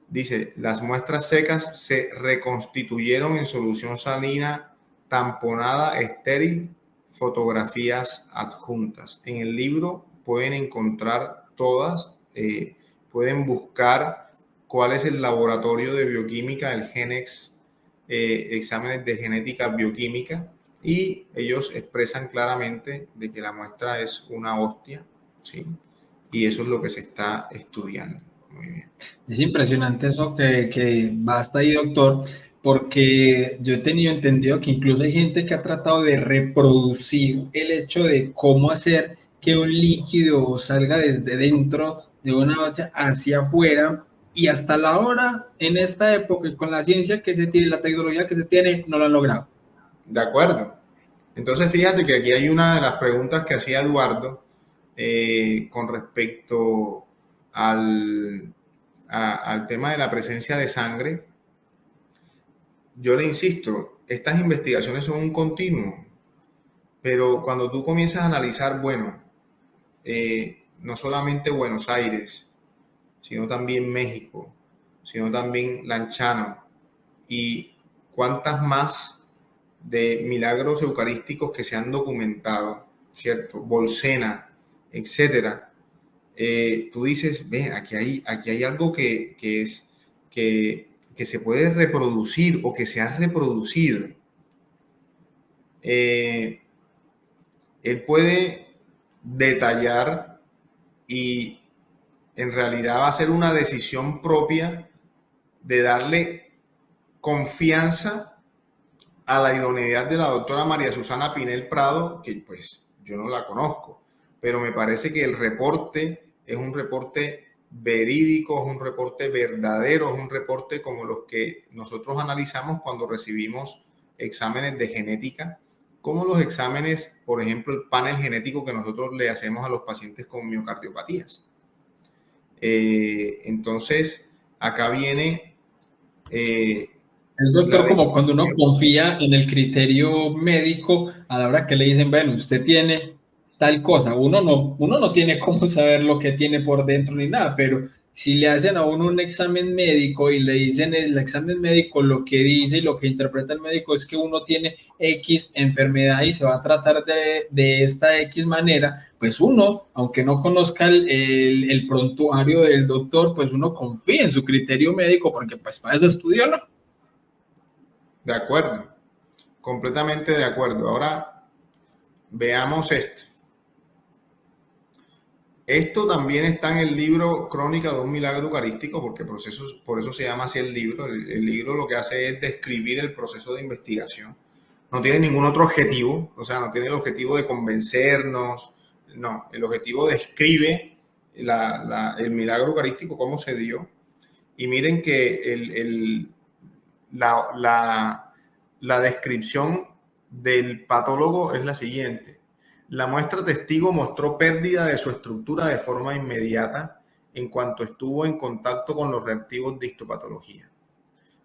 Dice, las muestras secas se reconstituyeron en solución salina tamponada estéril, fotografías adjuntas. En el libro pueden encontrar todas, pueden buscar cuál es el laboratorio de bioquímica, el Genex, exámenes de genética bioquímica, y ellos expresan claramente de que la muestra es una hostia, ¿sí? Y eso es lo que se está estudiando. Muy bien. Es impresionante eso que basta ahí, doctor, porque yo he tenido entendido que incluso hay gente que ha tratado de reproducir el hecho de cómo hacer que un líquido salga desde dentro de una base hacia afuera, y hasta la hora, en esta época, con la ciencia que se tiene, la tecnología que se tiene, no lo han logrado. De acuerdo. Entonces, fíjate que aquí hay una de las preguntas que hacía Eduardo con respecto al tema de la presencia de sangre. Yo le insisto, estas investigaciones son un continuo, pero cuando tú comienzas a analizar, bueno, no solamente Buenos Aires, sino también México, sino también Lanchano, y cuántas más de milagros eucarísticos que se han documentado, ¿cierto? Bolsena, etcétera. Tú dices, ven, aquí hay algo que se puede reproducir o que se ha reproducido. Él puede detallar y en realidad va a ser una decisión propia de darle confianza a la idoneidad de la doctora María Susana Pinel Prado, que pues yo no la conozco, pero me parece que el reporte es un reporte verídico, es un reporte verdadero, es un reporte como los que nosotros analizamos cuando recibimos exámenes de genética, como los exámenes, por ejemplo, el panel genético que nosotros le hacemos a los pacientes con miocardiopatías. Entonces, acá viene... Es, doctor, como cuando uno confía en el criterio médico a la hora que le dicen, bueno, usted tiene tal cosa. Uno no tiene cómo saber lo que tiene por dentro ni nada, pero si le hacen a uno un examen médico y le dicen el examen médico lo que dice y lo que interpreta el médico es que uno tiene X enfermedad y se va a tratar de esta X manera, pues uno, aunque no conozca el prontuario del doctor, pues uno confía en su criterio médico porque pues para eso estudió, ¿no? De acuerdo, completamente de acuerdo. Ahora veamos esto. Esto también está en el libro Crónica de un milagro eucarístico, porque por eso se llama así el libro. El libro lo que hace es describir el proceso de investigación. No tiene ningún otro objetivo, o sea, no tiene el objetivo de convencernos, no, el objetivo describe el milagro eucarístico, cómo se dio. Y miren que la descripción del patólogo es la siguiente. La muestra testigo mostró pérdida de su estructura de forma inmediata en cuanto estuvo en contacto con los reactivos de histopatología.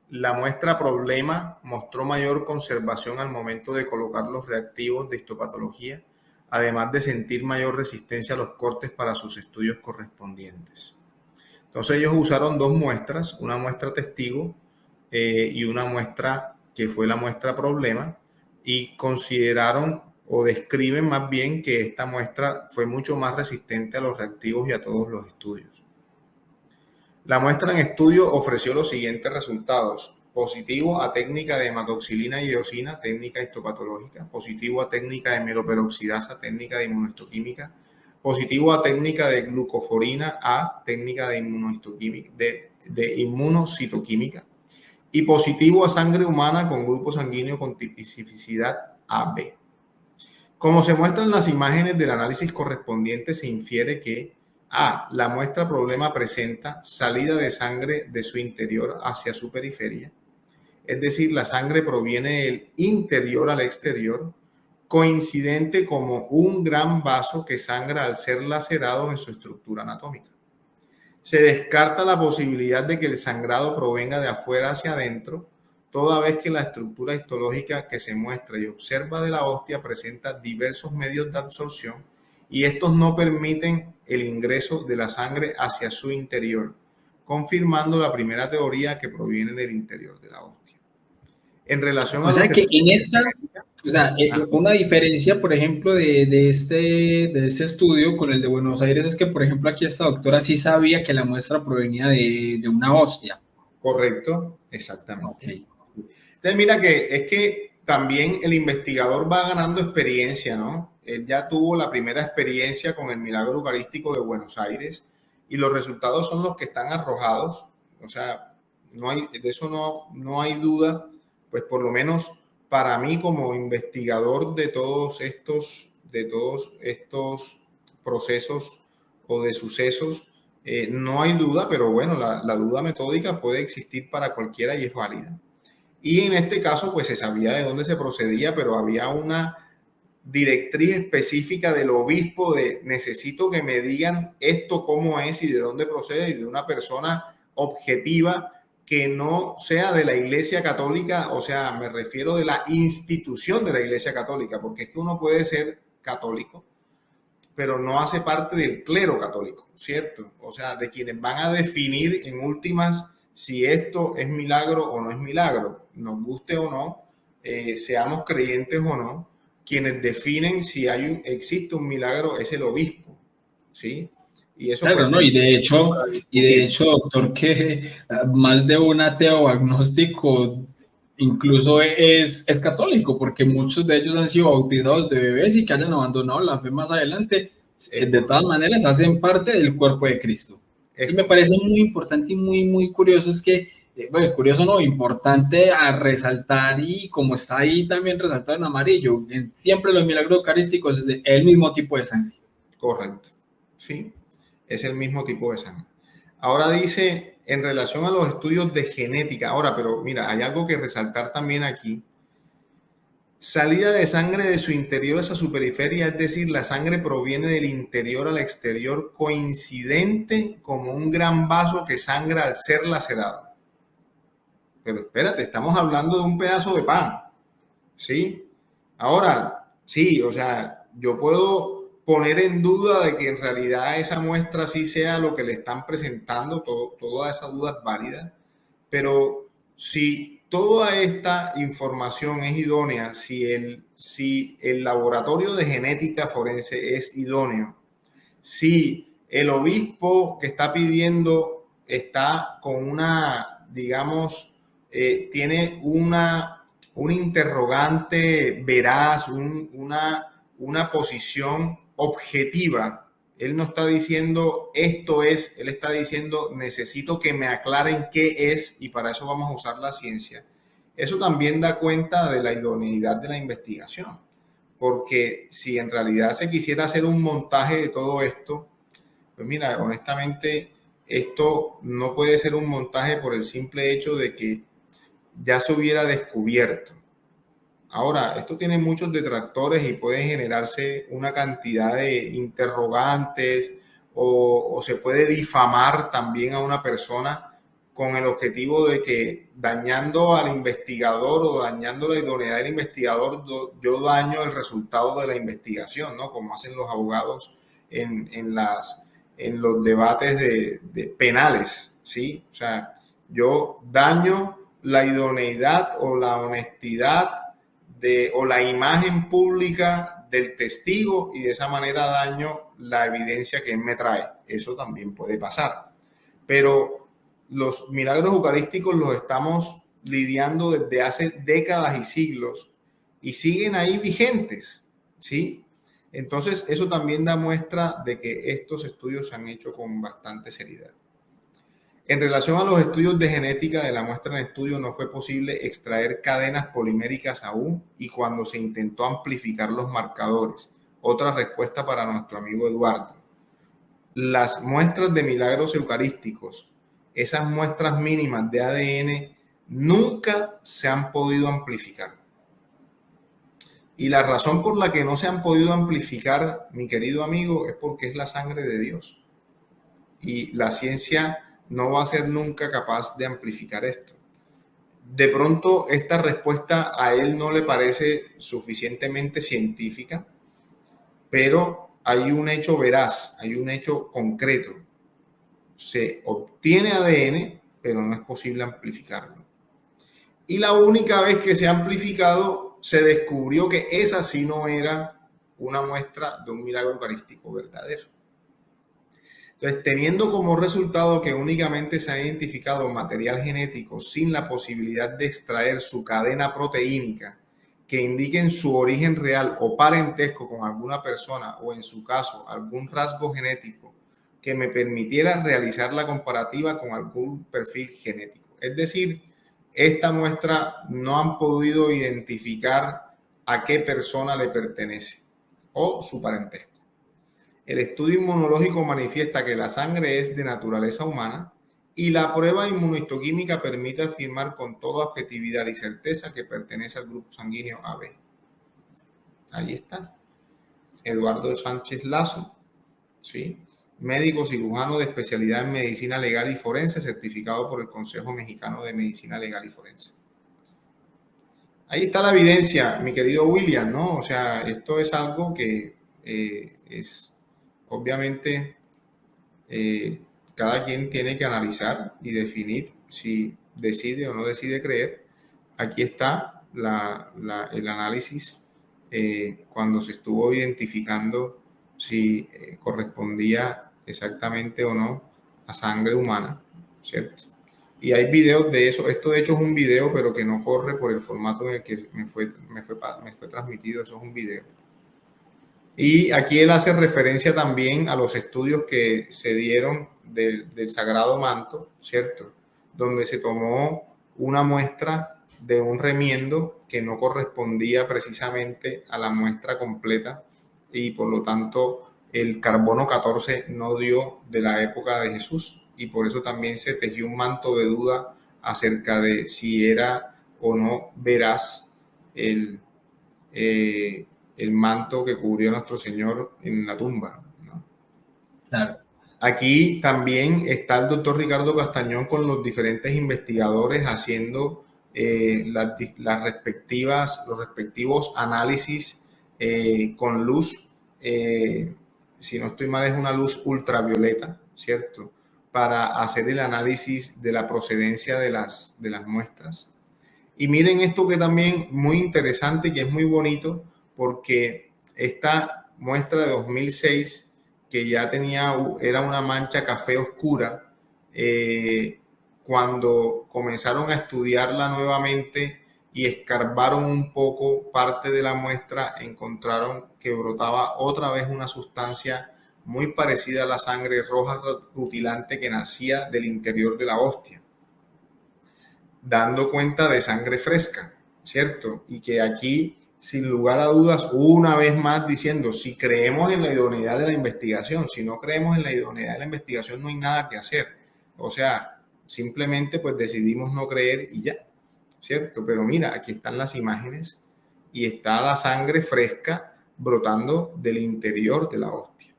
La muestra problema mostró mayor conservación al momento de colocar los reactivos de histopatología, además de sentir mayor resistencia a los cortes para sus estudios correspondientes. Entonces ellos usaron dos muestras, una muestra testigo y una muestra que fue la muestra problema, y consideraron o describen más bien que esta muestra fue mucho más resistente a los reactivos y a todos los estudios. La muestra en estudio ofreció los siguientes resultados: positivo a técnica de hematoxilina y eosina, técnica histopatológica; positivo a técnica de mieloperoxidasa, técnica de inmunohistoquímica; positivo a técnica de glucoforina A, técnica de inmunocitoquímica; y positivo a sangre humana con grupo sanguíneo con tipicidad AB. Como se muestran las imágenes del análisis correspondiente, se infiere que A. La muestra problema presenta salida de sangre de su interior hacia su periferia, es decir, la sangre proviene del interior al exterior, coincidente como un gran vaso que sangra al ser lacerado en su estructura anatómica. Se descarta la posibilidad de que el sangrado provenga de afuera hacia adentro, toda vez que la estructura histológica que se muestra y observa de la hostia presenta diversos medios de absorción y estos no permiten el ingreso de la sangre hacia su interior, confirmando la primera teoría que proviene del interior de la hostia. En relación a O sea que en esta, o sea, una diferencia, por ejemplo, de este estudio con el de Buenos Aires es que, por ejemplo, aquí esta doctora sí sabía que la muestra provenía de una hostia. Correcto, exactamente. Okay. Entonces, mira que es que también el investigador va ganando experiencia, ¿no? Él ya tuvo la primera experiencia con el milagro eucarístico de Buenos Aires y los resultados son los que están arrojados. O sea, de eso no hay duda, pues por lo menos para mí como investigador de todos estos procesos o de sucesos, no hay duda, pero bueno, la duda metódica puede existir para cualquiera y es válida. Y en este caso, pues se sabía de dónde se procedía, pero había una directriz específica del obispo de necesito que me digan esto cómo es y de dónde procede, y de una persona objetiva que no sea de la Iglesia Católica, o sea, me refiero de la institución de la Iglesia Católica, porque es que uno puede ser católico, pero no hace parte del clero católico, ¿cierto? O sea, de quienes van a definir en últimas si esto es milagro o no es milagro, nos guste o no, seamos creyentes o no, quienes definen si existe un milagro es el obispo, ¿sí? Y eso claro, pues, ¿no? Y de hecho, doctor, que más de un ateo agnóstico incluso es católico, porque muchos de ellos han sido bautizados de bebés y que hayan abandonado la fe más adelante, de todas maneras hacen parte del cuerpo de Cristo. Y me parece muy importante y muy curioso es que, bueno, curioso no, importante a resaltar, y como está ahí también resaltado en amarillo, siempre los milagros eucarísticos es el mismo tipo de sangre. Correcto, sí, es el mismo tipo de sangre. Ahora dice, en relación a los estudios de genética, ahora, pero mira, hay algo que resaltar también aquí. Salida de sangre de su interior hacia su periferia, es decir, la sangre proviene del interior al exterior, coincidente como un gran vaso que sangra al ser lacerado. Pero espérate, estamos hablando de un pedazo de pan, ¿sí? Ahora, sí, o sea, yo puedo poner en duda de que en realidad esa muestra sí sea lo que le están presentando, toda esa duda es válida, pero si toda esta información es idónea, si el laboratorio de genética forense es idóneo, si el obispo que está pidiendo está con una, digamos, tiene un interrogante veraz, una posición objetiva Él no está diciendo esto es, él está diciendo necesito que me aclaren qué es y para eso vamos a usar la ciencia. Eso también da cuenta de la idoneidad de la investigación, porque si en realidad se quisiera hacer un montaje de todo esto, pues mira, honestamente, esto no puede ser un montaje por el simple hecho de que ya se hubiera descubierto. Ahora, esto tiene muchos detractores y puede generarse una cantidad de interrogantes o se puede difamar también a una persona con el objetivo de que dañando al investigador o dañando la idoneidad del investigador, yo daño el resultado de la investigación, ¿no? Como hacen los abogados en los debates de penales, ¿sí? O sea, yo daño la idoneidad o la honestidad o la imagen pública del testigo y de esa manera daño la evidencia que él me trae. Eso también puede pasar. Pero los milagros eucarísticos los estamos lidiando desde hace décadas y siglos y siguen ahí vigentes, ¿sí? Entonces, eso también da muestra de que estos estudios se han hecho con bastante seriedad. En relación a los estudios de genética de la muestra en estudio, no fue posible extraer cadenas poliméricas aún y cuando se intentó amplificar los marcadores. Otra respuesta para nuestro amigo Eduardo. Las muestras de milagros eucarísticos, esas muestras mínimas de ADN, nunca se han podido amplificar. Y la razón por la que no se han podido amplificar, mi querido amigo, es porque es la sangre de Dios. Y la ciencia no va a ser nunca capaz de amplificar esto. De pronto, esta respuesta a él no le parece suficientemente científica, pero hay un hecho veraz, hay un hecho concreto. Se obtiene ADN, pero no es posible amplificarlo. Y la única vez que se ha amplificado, se descubrió que esa sí no era una muestra de un milagro eucarístico verdadero. Entonces, teniendo como resultado que únicamente se ha identificado material genético sin la posibilidad de extraer su cadena proteínica que indiquen su origen real o parentesco con alguna persona o en su caso algún rasgo genético que me permitiera realizar la comparativa con algún perfil genético. Es decir, esta muestra no han podido identificar a qué persona le pertenece o su parentesco. El estudio inmunológico manifiesta que la sangre es de naturaleza humana y la prueba inmunohistoquímica permite afirmar con toda objetividad y certeza que pertenece al grupo sanguíneo AB. Ahí está. Eduardo Sánchez Lazo, ¿sí? Médico cirujano de especialidad en medicina legal y forense, certificado por el Consejo Mexicano de Medicina Legal y Forense. Ahí está la evidencia, mi querido William, ¿no? O sea, esto es algo que es... Obviamente, cada quien tiene que analizar y definir si decide o no decide creer. Aquí está el análisis cuando se estuvo identificando si correspondía exactamente o no a sangre humana, ¿cierto? Y hay videos de eso. Esto de hecho es un video, pero que no corre por el formato en el que me fue transmitido. Eso es un video. Y aquí él hace referencia también a los estudios que se dieron del Sagrado Manto, ¿cierto? Donde se tomó una muestra de un remiendo que no correspondía precisamente a la muestra completa y por lo tanto el carbono 14 no dio de la época de Jesús y por eso también se tejió un manto de duda acerca de si era o no veraz el manto que cubrió a nuestro Señor en la tumba, ¿no? Claro. Aquí también está el doctor Ricardo Castañón con los diferentes investigadores haciendo los respectivos análisis con luz, si no estoy mal es una luz ultravioleta, ¿cierto? Para hacer el análisis de la procedencia de las muestras. Y miren esto que también muy interesante, que es muy bonito, porque esta muestra de 2006, que ya era una mancha café oscura, cuando comenzaron a estudiarla nuevamente y escarbaron un poco parte de la muestra, encontraron que brotaba otra vez una sustancia muy parecida a la sangre roja rutilante que nacía del interior de la hostia, dando cuenta de sangre fresca, ¿cierto? Y que aquí, sin lugar a dudas, una vez más diciendo, si creemos en la idoneidad de la investigación, si no creemos en la idoneidad de la investigación, no hay nada que hacer. O sea, simplemente pues decidimos no creer y ya, ¿cierto? Pero mira, aquí están las imágenes y está la sangre fresca brotando del interior de la hostia.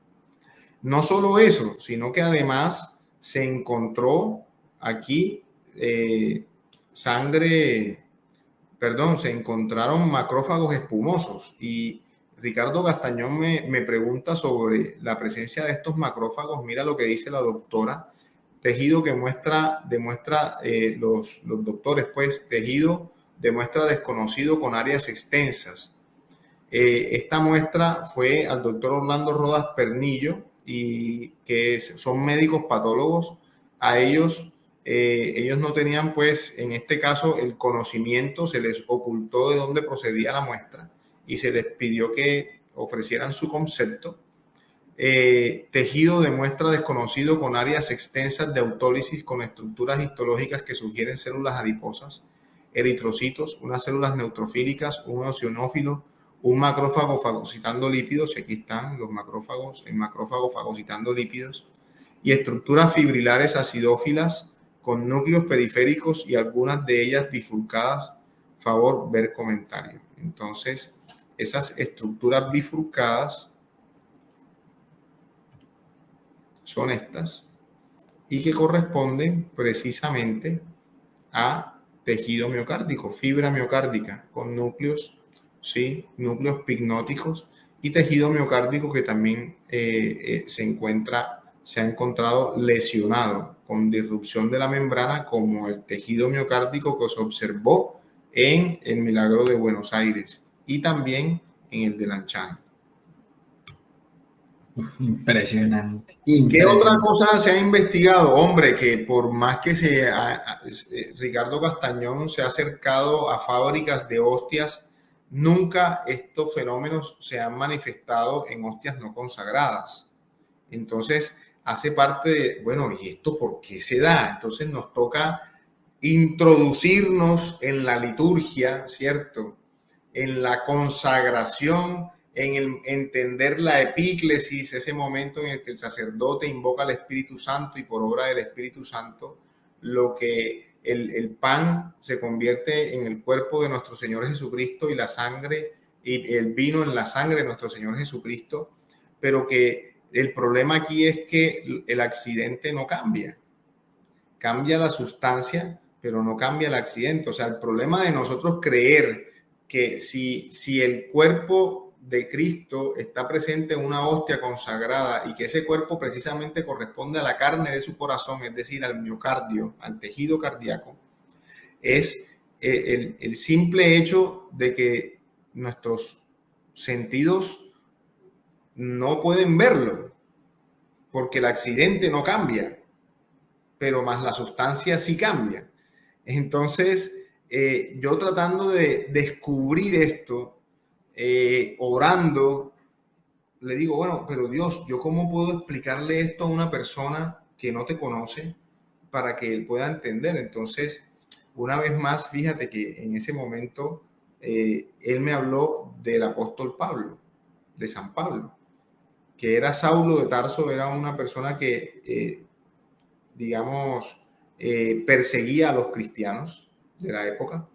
No solo eso, sino que además se encontró aquí se encontraron macrófagos espumosos y Ricardo Castañón me pregunta sobre la presencia de estos macrófagos. Mira lo que dice la doctora, tejido que demuestra los doctores, pues tejido de muestra desconocido con áreas extensas. Esta muestra fue al doctor Orlando Rodas Pernillo, y que son médicos patólogos. A ellos no tenían, pues, en este caso, el conocimiento, se les ocultó de dónde procedía la muestra y se les pidió que ofrecieran su concepto. Tejido de muestra desconocido con áreas extensas de autólisis con estructuras histológicas que sugieren células adiposas, eritrocitos, unas células neutrofílicas, un eosinófilo, un macrófago fagocitando lípidos, y aquí están los macrófagos, el macrófago fagocitando lípidos, y estructuras fibrilares acidófilas con núcleos periféricos y algunas de ellas bifurcadas. Favor ver comentario. Entonces, esas estructuras bifurcadas son estas y que corresponden precisamente a tejido miocárdico, fibra miocárdica con núcleos, ¿sí? Núcleos pignóticos y tejido miocárdico que también se ha encontrado lesionado con disrupción de la membrana, como el tejido miocárdico que se observó en el Milagro de Buenos Aires y también en el de Lanchano. Impresionante. ¿Qué otra cosa se ha investigado? Hombre, que por más que Ricardo Castañón se ha acercado a fábricas de hostias, nunca estos fenómenos se han manifestado en hostias no consagradas. Entonces, hace parte de, bueno, ¿y esto por qué se da? Entonces nos toca introducirnos en la liturgia, ¿cierto? En la consagración, en el entender la epíclesis, ese momento en el que el sacerdote invoca al Espíritu Santo y por obra del Espíritu Santo, lo que el pan se convierte en el cuerpo de nuestro Señor Jesucristo y la sangre y el vino en la sangre de nuestro Señor Jesucristo, pero que el problema aquí es que el accidente no cambia. Cambia la sustancia, pero no cambia el accidente. O sea, el problema de nosotros creer que si el cuerpo de Cristo está presente en una hostia consagrada y que ese cuerpo precisamente corresponde a la carne de su corazón, es decir, al miocardio, al tejido cardíaco, es el simple hecho de que nuestros sentidos no pueden verlo, porque el accidente no cambia, pero más la sustancia sí cambia. Entonces, yo tratando de descubrir esto, orando, le digo, bueno, pero Dios, ¿yo cómo puedo explicarle esto a una persona que no te conoce para que él pueda entender? Entonces, una vez más, fíjate que en ese momento él me habló del apóstol Pablo, de San Pablo, que era Saulo de Tarso, era una persona que, digamos, perseguía a los cristianos de la época,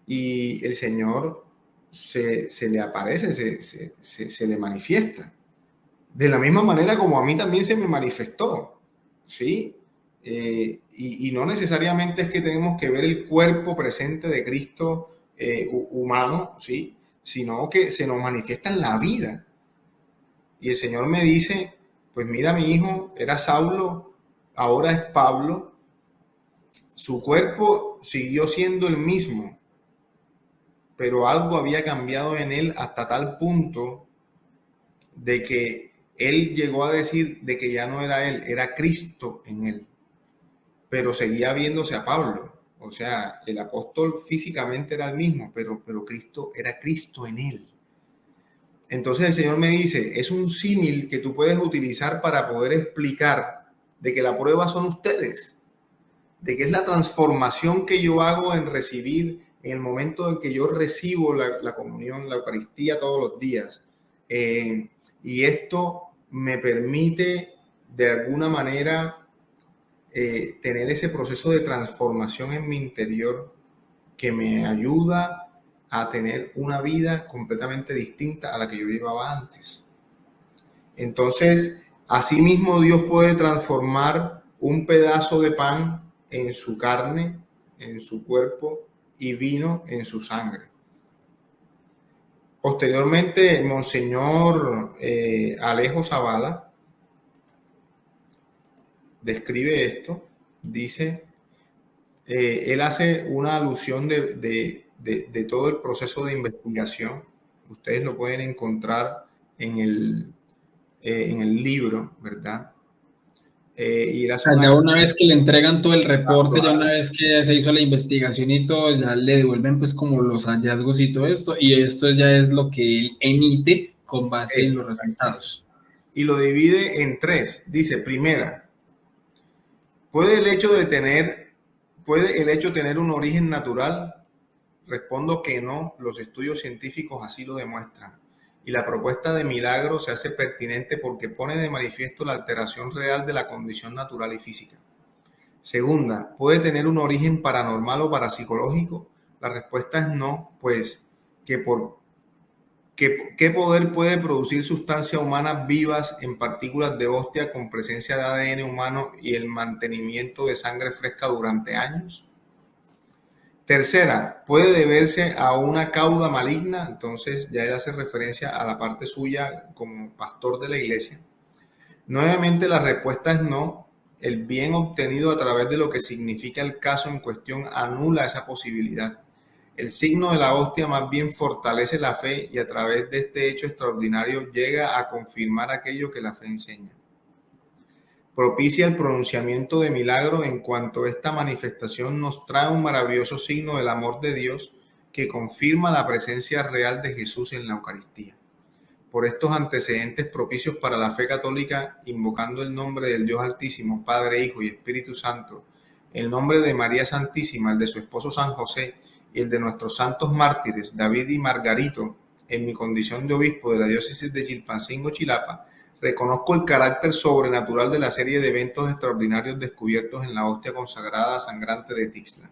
y el Señor se le aparece, se le manifiesta. De la misma manera como a mí también se me manifestó, ¿sí? Y no necesariamente es que tenemos que ver el cuerpo presente de Cristo humano, ¿sí? Sino que se nos manifiesta en la vida. Y el Señor me dice, pues mira, mi hijo, era Saulo, ahora es Pablo. Su cuerpo siguió siendo el mismo, pero algo había cambiado en él hasta tal punto de que él llegó a decir de que ya no era él, era Cristo en él, pero seguía viéndose a Pablo. O sea, el apóstol físicamente era el mismo, pero Cristo era Cristo en él. Entonces el Señor me dice, es un símil que tú puedes utilizar para poder explicar de que la prueba son ustedes, de que es la transformación que yo hago en recibir, en el momento en que yo recibo la comunión, la Eucaristía todos los días. Y esto me permite de alguna manera tener ese proceso de transformación en mi interior que me ayuda a tener una vida completamente distinta a la que yo llevaba antes. Entonces, asimismo Dios puede transformar un pedazo de pan en su carne, en su cuerpo, y vino en su sangre. Posteriormente, Monseñor Alejo Zavala describe esto, dice, él hace una alusión de todo el proceso de investigación. Ustedes lo pueden encontrar en el libro, ¿verdad? Y él hace ya una vez que le entregan todo el reporte, ya una vez que ya se hizo la investigación y todo, ya le devuelven pues como los hallazgos y todo esto, y esto ya es lo que él emite con base en los resultados. Y lo divide en 3. Dice, primera, ¿puede el hecho tener un origen natural? Respondo que no, los estudios científicos así lo demuestran. Y la propuesta de milagro se hace pertinente porque pone de manifiesto la alteración real de la condición natural y física. Segunda, ¿puede tener un origen paranormal o parapsicológico? La respuesta es no, pues ¿qué poder puede producir sustancias humanas vivas en partículas de hostia con presencia de ADN humano y el mantenimiento de sangre fresca durante años? Tercera, ¿puede deberse a una cauda maligna? Entonces ya él hace referencia a la parte suya como pastor de la iglesia. Nuevamente la respuesta es no. El bien obtenido a través de lo que significa el caso en cuestión anula esa posibilidad. El signo de la hostia más bien fortalece la fe y a través de este hecho extraordinario llega a confirmar aquello que la fe enseña. Propicia el pronunciamiento de milagro en cuanto esta manifestación nos trae un maravilloso signo del amor de Dios que confirma la presencia real de Jesús en la Eucaristía. Por estos antecedentes propicios para la fe católica, invocando el nombre del Dios Altísimo, Padre, Hijo y Espíritu Santo, el nombre de María Santísima, el de su esposo San José y el de nuestros santos mártires David y Margarito, en mi condición de obispo de la diócesis de Chilpancingo, Chilapa, reconozco el carácter sobrenatural de la serie de eventos extraordinarios descubiertos en la hostia consagrada sangrante de Tixla.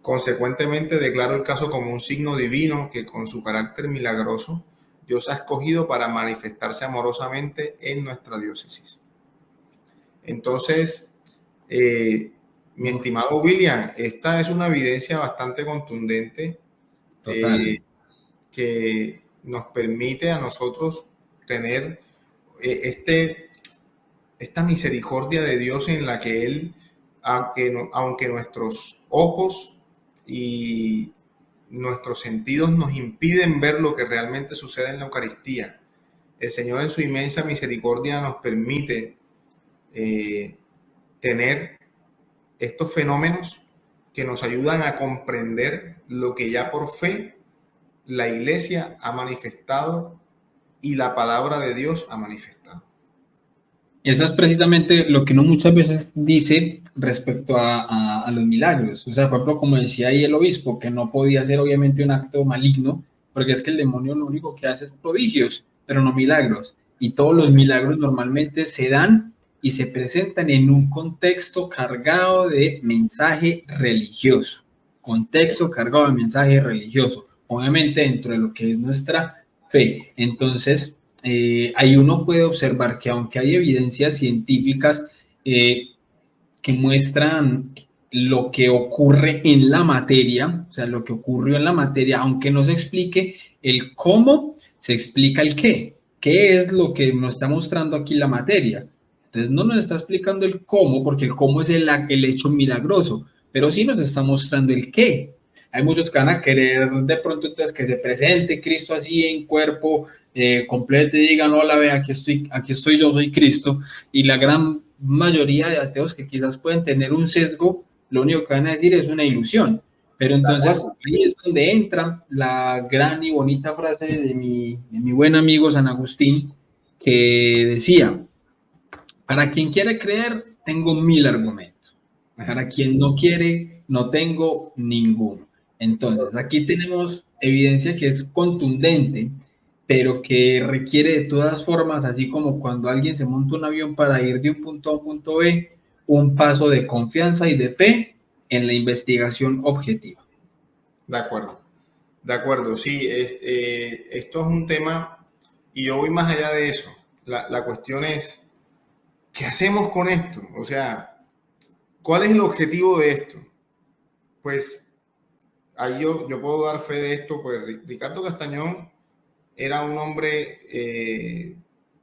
Consecuentemente, declaro el caso como un signo divino que, con su carácter milagroso, Dios ha escogido para manifestarse amorosamente en nuestra diócesis. Entonces, mi estimado William, esta es una evidencia bastante contundente que nos permite a nosotros tener esta misericordia de Dios en la que Él, aunque nuestros ojos y nuestros sentidos nos impiden ver lo que realmente sucede en la Eucaristía, el Señor en su inmensa misericordia nos permite tener estos fenómenos que nos ayudan a comprender lo que ya por fe la Iglesia ha manifestado y la palabra de Dios ha manifestado. Eso es precisamente lo que uno muchas veces dice respecto a los milagros. O sea, por ejemplo, como decía ahí el obispo, que no podía ser obviamente un acto maligno, porque es que el demonio lo único que hace es prodigios, pero no milagros. Y todos los milagros normalmente se dan y se presentan en un contexto cargado de mensaje religioso. Contexto cargado de mensaje religioso. Obviamente dentro de lo que es nuestra fe. Entonces, ahí uno puede observar que aunque hay evidencias científicas que muestran lo que ocurre en la materia, o sea, lo que ocurrió en la materia, aunque no se explique el cómo, se explica el qué. ¿Qué es lo que nos está mostrando aquí la materia? Entonces no nos está explicando el cómo, porque el cómo es el hecho milagroso, pero sí nos está mostrando el qué. Hay muchos que van a querer de pronto entonces que se presente Cristo así en cuerpo completo y digan, hola, ve, aquí estoy, yo soy Cristo. Y la gran mayoría de ateos que quizás pueden tener un sesgo, lo único que van a decir es una ilusión. Pero De entonces acuerdo. ahí es donde entra la gran y bonita frase de mi buen amigo San Agustín, que decía, para quien quiere creer, tengo 1000 argumentos. Para quien no quiere, no tengo ninguno. Entonces, aquí tenemos evidencia que es contundente, pero que requiere de todas formas, así como cuando alguien se monta un avión para ir de un punto A a un punto B, un paso de confianza y de fe en la investigación objetiva. De acuerdo. De acuerdo, sí, esto es un tema y yo voy más allá de eso. La cuestión es, ¿qué hacemos con esto? O sea, ¿cuál es el objetivo de esto? Pues ahí yo puedo dar fe de esto, pues Ricardo Castañón era un hombre,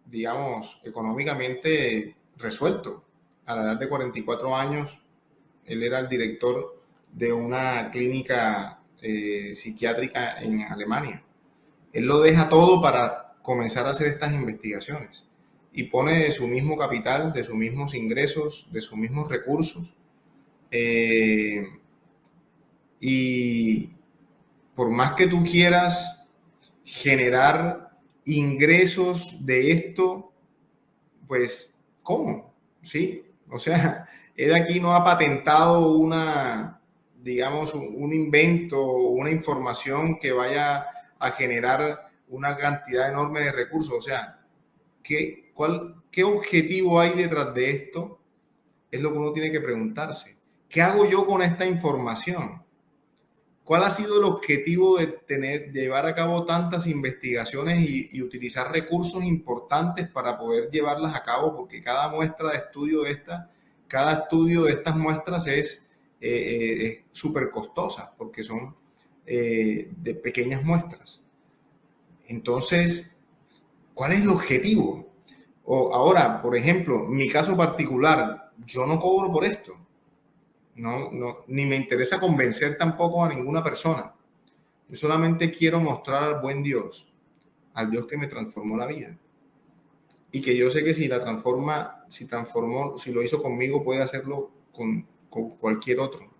digamos, económicamente resuelto. A la edad de 44 años, él era el director de una clínica psiquiátrica en Alemania. Él lo deja todo para comenzar a hacer estas investigaciones y pone de su mismo capital, de sus mismos ingresos, de sus mismos recursos. Eh, y por más que tú quieras generar ingresos de esto, pues, ¿cómo? ¿Sí? O sea, él aquí no ha patentado una, digamos, un invento, una información que vaya a generar una cantidad enorme de recursos. O sea, ¿qué objetivo hay detrás de esto? Es lo que uno tiene que preguntarse. ¿Qué hago yo con esta información? ¿Cuál ha sido el objetivo de llevar a cabo tantas investigaciones y utilizar recursos importantes para poder llevarlas a cabo? Porque cada muestra de estudio de cada estudio de estas muestras es súper costosa porque son de pequeñas muestras. Entonces, ¿cuál es el objetivo? O ahora, por ejemplo, en mi caso particular, yo no cobro por esto. Ni me interesa convencer tampoco a ninguna persona. Yo solamente quiero mostrar al buen Dios, al Dios que me transformó la vida. Y que yo sé que si si lo hizo conmigo, puede hacerlo con cualquier otro.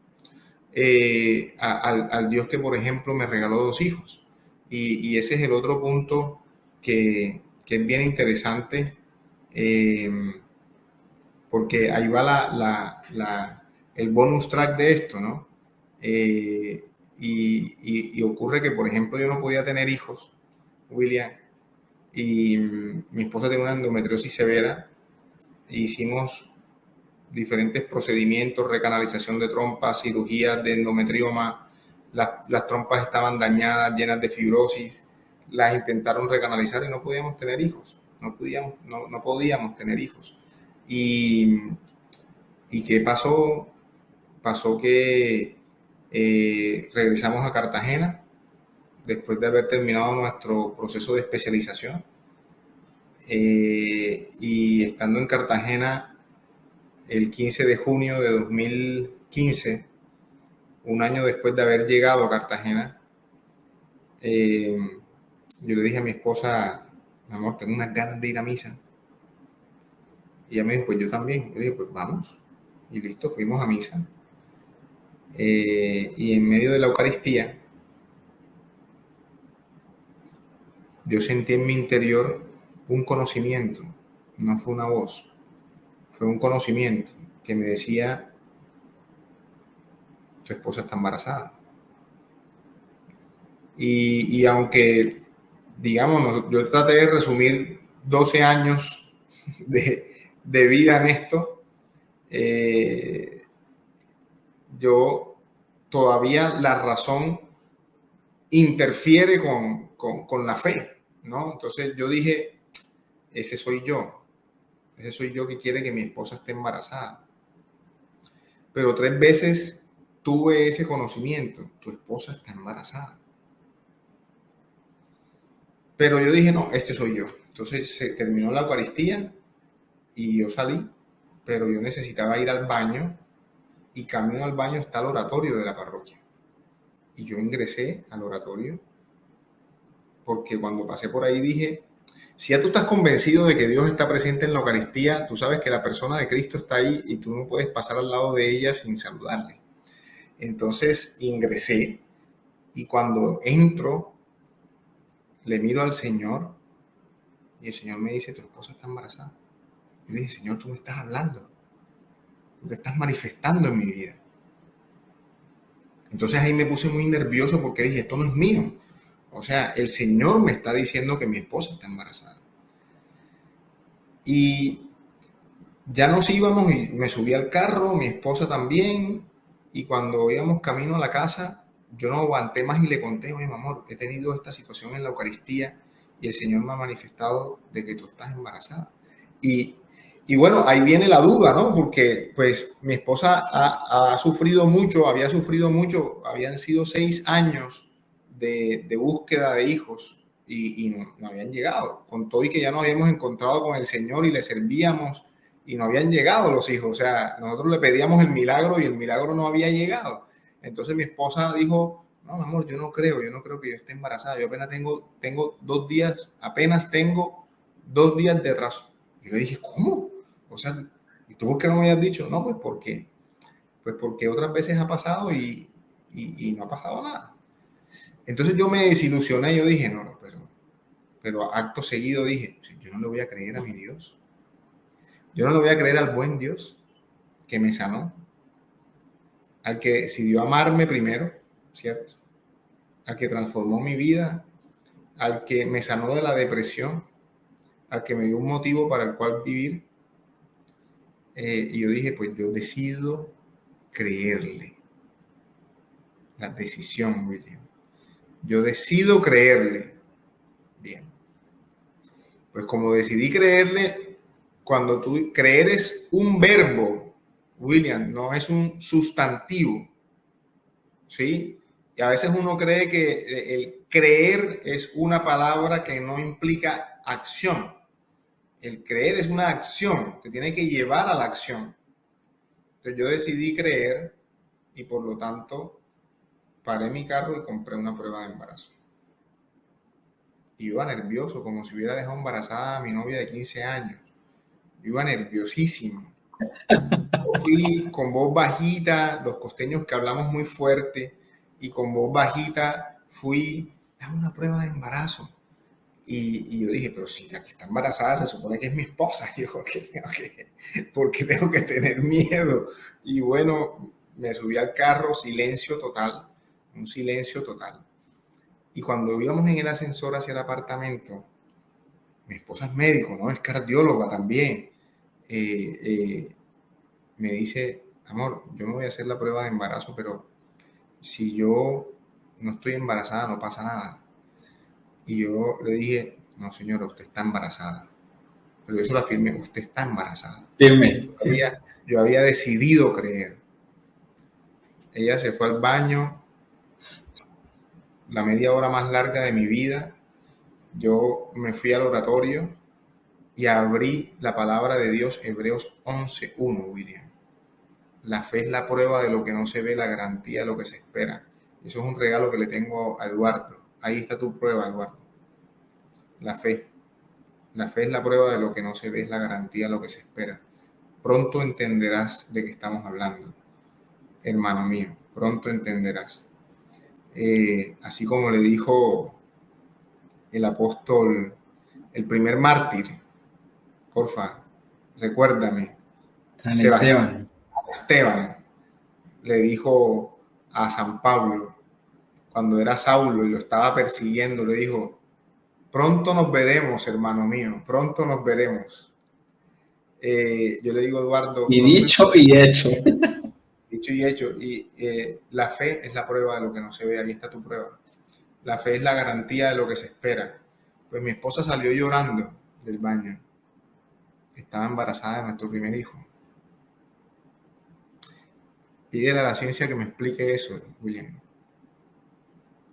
Al Dios que, por ejemplo, me regaló 2 hijos. Y ese es el otro punto que es bien interesante, porque ahí va el bonus track de esto, ¿no? Y ocurre que, por ejemplo, yo no podía tener hijos, William, y mi esposa tenía una endometriosis severa. Hicimos diferentes procedimientos, recanalización de trompas, cirugías de endometrioma. Las trompas estaban dañadas, llenas de fibrosis. Las intentaron recanalizar y no podíamos tener hijos. No podíamos tener hijos. ¿Y qué pasó? Pasó que regresamos a Cartagena después de haber terminado nuestro proceso de especialización. Y estando en Cartagena el 15 de junio de 2015, un año después de haber llegado a Cartagena, yo le dije a mi esposa, mi amor, tengo unas ganas de ir a misa. Y ella me dijo, pues yo también. Yo le dije, pues vamos. Y listo, fuimos a misa. Y en medio de la Eucaristía, yo sentí en mi interior un conocimiento, no fue una voz, fue un conocimiento que me decía, tu esposa está embarazada. Y aunque, digamos, yo traté de resumir 12 años de vida en esto, yo todavía la razón interfiere con la fe, ¿no? Entonces yo dije, ese soy yo que quiere que mi esposa esté embarazada. Pero 3 veces tuve ese conocimiento, tu esposa está embarazada. Pero yo dije, no, este soy yo. Entonces se terminó la Eucaristía y yo salí, pero yo necesitaba ir al baño y camino al baño está el oratorio de la parroquia. Y yo ingresé al oratorio porque cuando pasé por ahí dije, si ya tú estás convencido de que Dios está presente en la Eucaristía, tú sabes que la persona de Cristo está ahí y tú no puedes pasar al lado de ella sin saludarle. Entonces ingresé y cuando entro, le miro al Señor y el Señor me dice, tu esposa está embarazada. Yo le dije, Señor, tú me estás hablando, tú te estás manifestando en mi vida. Entonces ahí me puse muy nervioso porque dije, esto no es mío. O sea, el Señor me está diciendo que mi esposa está embarazada. Y ya nos íbamos y me subí al carro, mi esposa también. Y cuando íbamos camino a la casa, yo no aguanté más y le conté, oye, mi amor, he tenido esta situación en la Eucaristía y el Señor me ha manifestado de que tú estás embarazada. Y, y bueno, ahí viene la duda, ¿no? Porque pues mi esposa ha sufrido mucho, había sufrido mucho, habían sido 6 años de búsqueda de hijos y no habían llegado. Con todo y que ya nos habíamos encontrado con el Señor y le servíamos y no habían llegado los hijos. O sea, nosotros le pedíamos el milagro y el milagro no había llegado. Entonces mi esposa dijo, no, mi amor, yo no creo que yo esté embarazada. Yo apenas tengo 2 días, apenas tengo 2 días de atraso. Y le dije, ¿cómo? O sea, ¿y tú por qué no me habías dicho? No, pues porque otras veces ha pasado y no ha pasado nada. Entonces yo me desilusioné, yo dije, no, pero acto seguido dije, yo no le voy a creer a mi Dios. Yo no le voy a creer al buen Dios que me sanó, al que decidió amarme primero, ¿cierto? Al que transformó mi vida, al que me sanó de la depresión, al que me dio un motivo para el cual vivir. Y yo dije, pues yo decido creerle. La decisión, William. Yo decido creerle. Bien. Pues como decidí creerle, cuando tú creer es un verbo, William, no es un sustantivo. ¿Sí? Y a veces uno cree que el creer es una palabra que no implica acción. El creer es una acción, te tiene que llevar a la acción. Entonces yo decidí creer y por lo tanto paré mi carro y compré una prueba de embarazo. Iba nervioso, como si hubiera dejado embarazada a mi novia de 15 años. Iba nerviosísimo. Yo fui con voz bajita, los costeños que hablamos muy fuerte, y con voz bajita fui, dame una prueba de embarazo. Y yo dije, pero si la que está embarazada se supone que es mi esposa. Y yo, ¿por qué tengo que tener miedo? Y bueno, me subí al carro, silencio total, un silencio total. Y cuando íbamos en el ascensor hacia el apartamento, mi esposa es médico, ¿no? Es cardióloga también. Me dice, amor, yo me voy a hacer la prueba de embarazo, pero si yo no estoy embarazada, no pasa nada. Y yo le dije, no señora, usted está embarazada. Pero yo se lo afirmé, usted está embarazada. Firme. Yo había decidido creer. Ella se fue al baño, la media hora más larga de mi vida. Yo me fui al oratorio y abrí la palabra de Dios, Hebreos 11:1, William. La fe es la prueba de lo que no se ve, la garantía de lo que se espera. Eso es un regalo que le tengo a Eduardo. Ahí está tu prueba, Eduardo. La fe. La fe es la prueba de lo que no se ve, es la garantía de lo que se espera. Pronto entenderás de qué estamos hablando, hermano mío. Pronto entenderás. Así como le dijo el apóstol, el primer mártir, porfa, recuérdame, San Esteban. Esteban le dijo a San Pablo, cuando era Saulo y lo estaba persiguiendo, le dijo, pronto nos veremos, hermano mío, pronto nos veremos. Yo le digo, Eduardo, Y dicho y hecho. dicho y hecho, y la fe es la prueba de lo que no se ve, ahí está tu prueba. La fe es la garantía de lo que se espera. Pues mi esposa salió llorando del baño. Estaba embarazada de nuestro primer hijo. Pídele a la ciencia que me explique eso, William.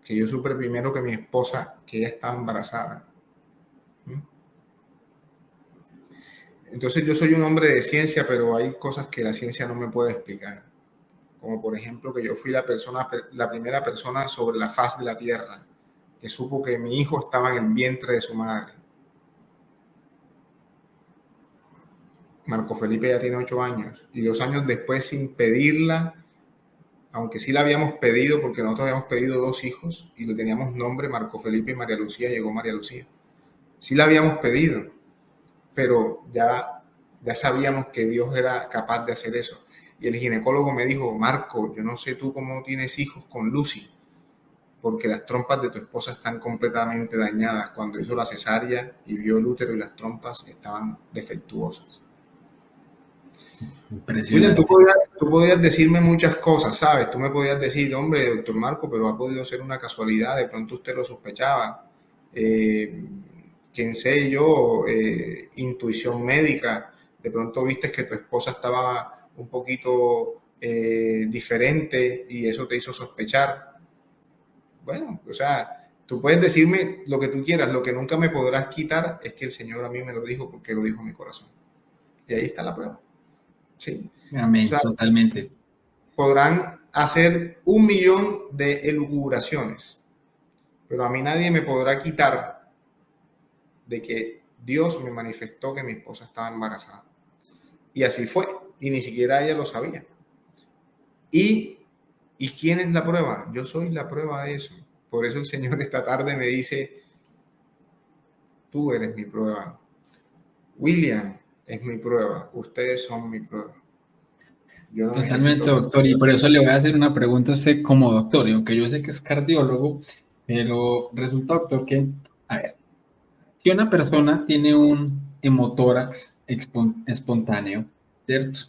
Que yo supe primero que mi esposa, que ella estaba embarazada. Entonces yo soy un hombre de ciencia, pero hay cosas que la ciencia no me puede explicar. Como por ejemplo que yo fui la primera persona sobre la faz de la Tierra que supo que mi hijo estaba en el vientre de su madre. Marco Felipe ya tiene 8 años y 2 años después, sin pedirla, aunque sí la habíamos pedido, porque nosotros habíamos pedido 2 hijos y le teníamos nombre, Marco Felipe y María Lucía, llegó María Lucía. Sí la habíamos pedido, pero ya sabíamos que Dios era capaz de hacer eso. Y el ginecólogo me dijo, Marco, yo no sé tú cómo tienes hijos con Lucy, porque las trompas de tu esposa están completamente dañadas. Cuando hizo la cesárea y vio el útero y las trompas estaban defectuosas. William, tú podías decirme muchas cosas, ¿sabes? Tú me podías decir, hombre, doctor Marco, pero ha podido ser una casualidad, de pronto usted lo sospechaba. Quién sé yo, intuición médica, de pronto viste que tu esposa estaba un poquito diferente y eso te hizo sospechar. Bueno, o sea, tú puedes decirme lo que tú quieras, lo que nunca me podrás quitar es que el Señor a mí me lo dijo porque lo dijo mi corazón. Y ahí está la prueba. Sí. Amén, o sea, totalmente. Podrán hacer 1.000.000 de elucubraciones, pero a mí nadie me podrá quitar de que Dios me manifestó que mi esposa estaba embarazada. Y así fue, y ni siquiera ella lo sabía. ¿Y quién es la prueba? Yo soy la prueba de eso. Por eso el Señor esta tarde me dice, tú eres mi prueba. William es mi prueba, ustedes son mi prueba. Yo no Totalmente, doctor, y por eso le voy a hacer una pregunta a usted como doctor, y aunque yo sé que es cardiólogo, pero resulta, doctor, que, a ver, si una persona tiene un hemotórax espontáneo, ¿cierto?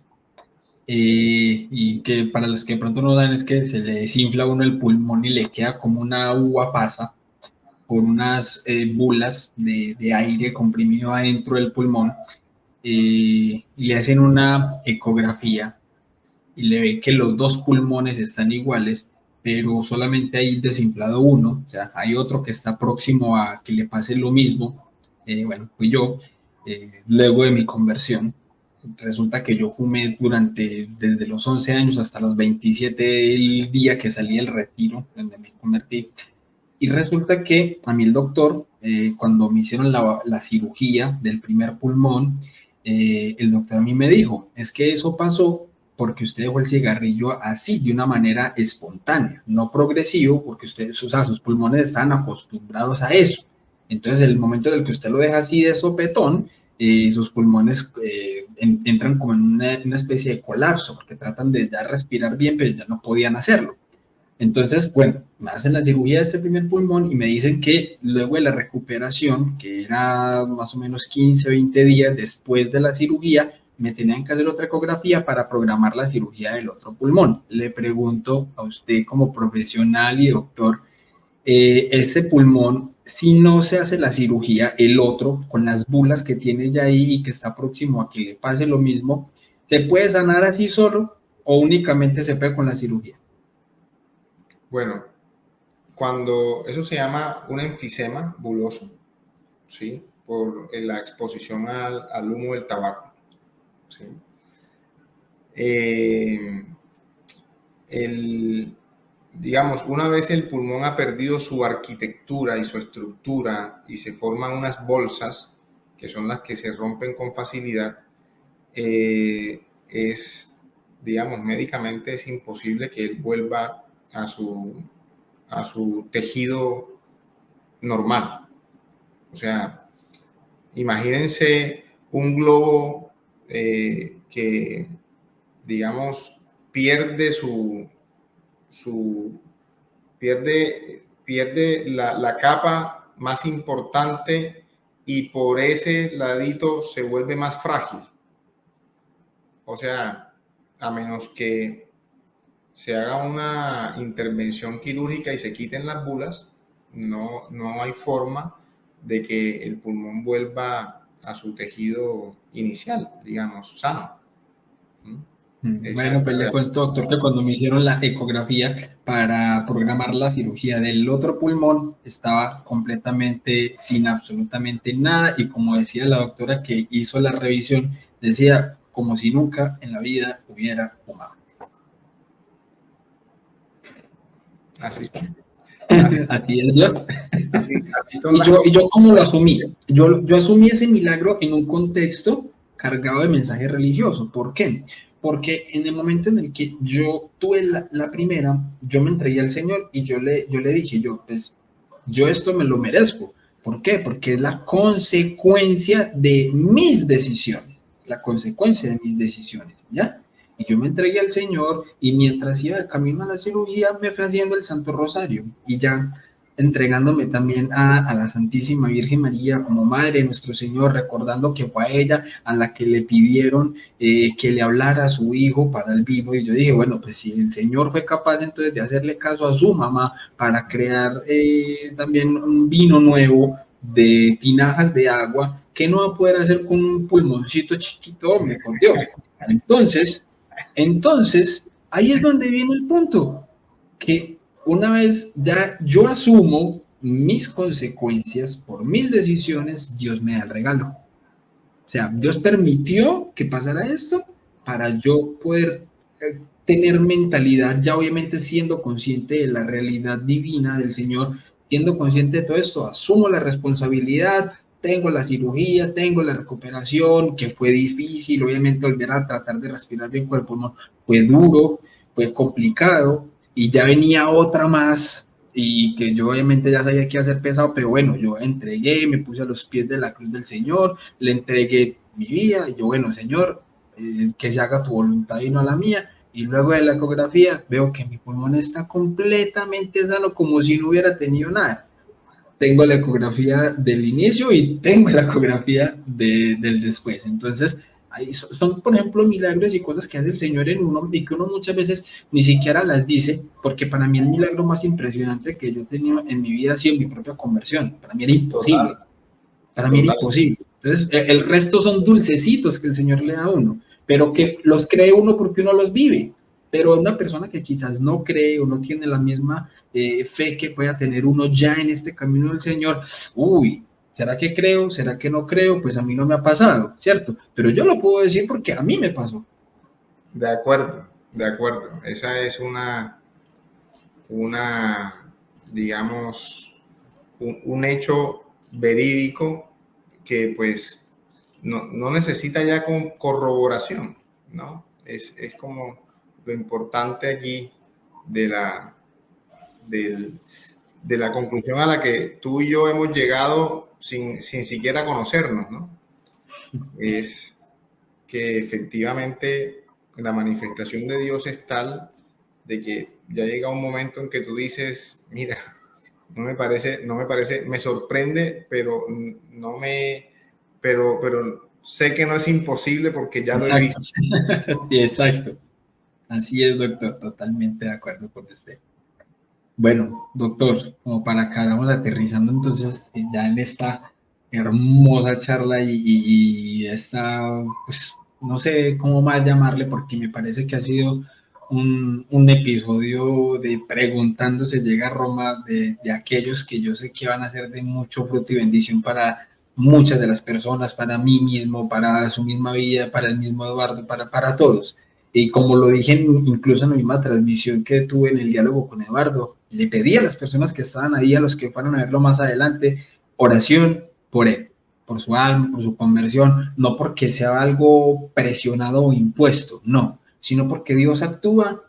Y que para los que de pronto no dan es que se le desinfla a uno el pulmón y le queda como una uva pasa por unas bulas de aire comprimido adentro del pulmón, y le hacen una ecografía y le ve que los 2 pulmones están iguales, pero solamente hay desinflado uno, o sea, hay otro que está próximo a que le pase lo mismo. Bueno, fui yo, luego de mi conversión. Resulta que yo fumé desde los 11 años hasta los 27 el día que salí del retiro, donde me convertí. Y resulta que a mí el doctor, cuando me hicieron la cirugía del primer pulmón, el doctor a mí me dijo, es que eso pasó porque usted dejó el cigarrillo así, de una manera espontánea, no progresivo, porque o sea, sus pulmones están acostumbrados a eso. Entonces, el momento en el que usted lo deja así de sopetón, sus pulmones entran como en una especie de colapso, porque tratan de ya respirar bien, pero ya no podían hacerlo. Entonces, bueno, me hacen la cirugía de este primer pulmón y me dicen que luego de la recuperación, que era más o menos 15, 20 días después de la cirugía, me tenían que hacer otra ecografía para programar la cirugía del otro pulmón. Le pregunto a usted como profesional y doctor, ese pulmón, si no se hace la cirugía, el otro, con las bulas que tiene ya ahí y que está próximo a que le pase lo mismo, ¿se puede sanar así solo o únicamente se puede con la cirugía? Bueno, cuando eso se llama un enfisema buloso, ¿sí? Por la exposición al humo del tabaco, ¿sí? Digamos, una vez el pulmón ha perdido su arquitectura y su estructura y se forman unas bolsas, que son las que se rompen con facilidad, digamos, médicamente es imposible que él vuelva a su tejido normal. O sea, imagínense un globo que, digamos, pierde pierde la capa más importante y por ese ladito se vuelve más frágil. O sea, a menos que se haga una intervención quirúrgica y se quiten las bulas, no hay forma de que el pulmón vuelva a su tejido inicial, digamos, sano. Bueno, pues le cuento, doctor, que cuando me hicieron la ecografía para programar la cirugía del otro pulmón, estaba completamente sin absolutamente nada, y como decía la doctora que hizo la revisión, decía como si nunca en la vida hubiera fumado. Así es Dios. Así y yo ¿cómo lo asumí? Yo asumí ese milagro en un contexto cargado de mensaje religioso. ¿Por qué? porque en el momento en el que yo tuve la primera, yo me entregué al Señor y yo le dije, pues, yo esto me lo merezco. ¿Por qué? Porque es la consecuencia de mis decisiones, la consecuencia de mis decisiones, ¿ya? Y yo me entregué al Señor y mientras iba de camino a la cirugía me fui haciendo el Santo Rosario y ya entregándome también a la Santísima Virgen María como Madre de nuestro Señor, recordando que fue a ella a la que le pidieron que le hablara a su hijo para el vino. Y yo dije, bueno, pues si el Señor fue capaz entonces de hacerle caso a su mamá para crear también un vino nuevo de tinajas de agua, ¿qué no va a poder hacer con un pulmoncito chiquito, hombre, por Dios? Entonces, ahí es donde viene el punto, que una vez ya yo asumo mis consecuencias por mis decisiones, Dios me da el regalo. O sea, Dios permitió que pasara esto para yo poder tener mentalidad, ya obviamente siendo consciente de la realidad divina del Señor, siendo consciente de todo esto, asumo la responsabilidad, tengo la cirugía, tengo la recuperación, que fue difícil, obviamente volver a tratar de respirar bien con el pulmón fue duro, fue complicado, y ya venía otra más, y que yo obviamente ya sabía que iba a ser pesado, pero bueno, yo entregué, me puse a los pies de la cruz del Señor, le entregué mi vida, y yo, bueno, Señor, que se haga tu voluntad y no la mía, y luego de la ecografía veo que mi pulmón está completamente sano, como si no hubiera tenido nada. Tengo la ecografía del inicio y tengo la ecografía del después. Entonces, ahí son, por ejemplo, milagros y cosas que hace el Señor en uno y que uno muchas veces ni siquiera las dice, porque para mí el milagro más impresionante que yo he tenido en mi vida ha sido mi propia conversión. Para mí era imposible. Total, Para mí era total. imposible. Entonces, el resto son dulcecitos que el Señor le da a uno, pero que los cree uno porque uno los vive. Pero una persona que quizás no cree o no tiene la misma fe que pueda tener uno ya en este camino del Señor, uy, ¿será que creo? ¿Será que no creo? Pues a mí no me ha pasado, ¿cierto? Pero yo lo puedo decir porque a mí me pasó. De acuerdo, de acuerdo. Esa es digamos, un hecho verídico que pues no necesita ya corroboración, ¿no? Es como lo importante aquí de del- de la conclusión a la que tú y yo hemos llegado sin siquiera conocernos, ¿no? Es que efectivamente la manifestación de Dios es tal de que ya llega un momento en que tú dices, mira, no me parece, me sorprende, pero no me, pero sé que no es imposible porque ya lo he Exacto, visto. sí, exacto. Así es, doctor, totalmente de acuerdo con usted. Bueno, doctor, como para acá vamos aterrizando entonces ya en esta hermosa charla y esta, pues no sé cómo más llamarle porque me parece que ha sido un episodio de preguntándose llega a Roma de aquellos que yo sé que van a ser de mucho fruto y bendición para muchas de las personas, para mí mismo, para su misma vida, para el mismo Eduardo, para todos. Y como lo dije incluso en la misma transmisión que tuve en el diálogo con Eduardo, le pedí a las personas que estaban ahí, a los que fueron a verlo más adelante, oración por él, por su alma, por su conversión, no porque sea algo presionado o impuesto, no, sino porque Dios actúa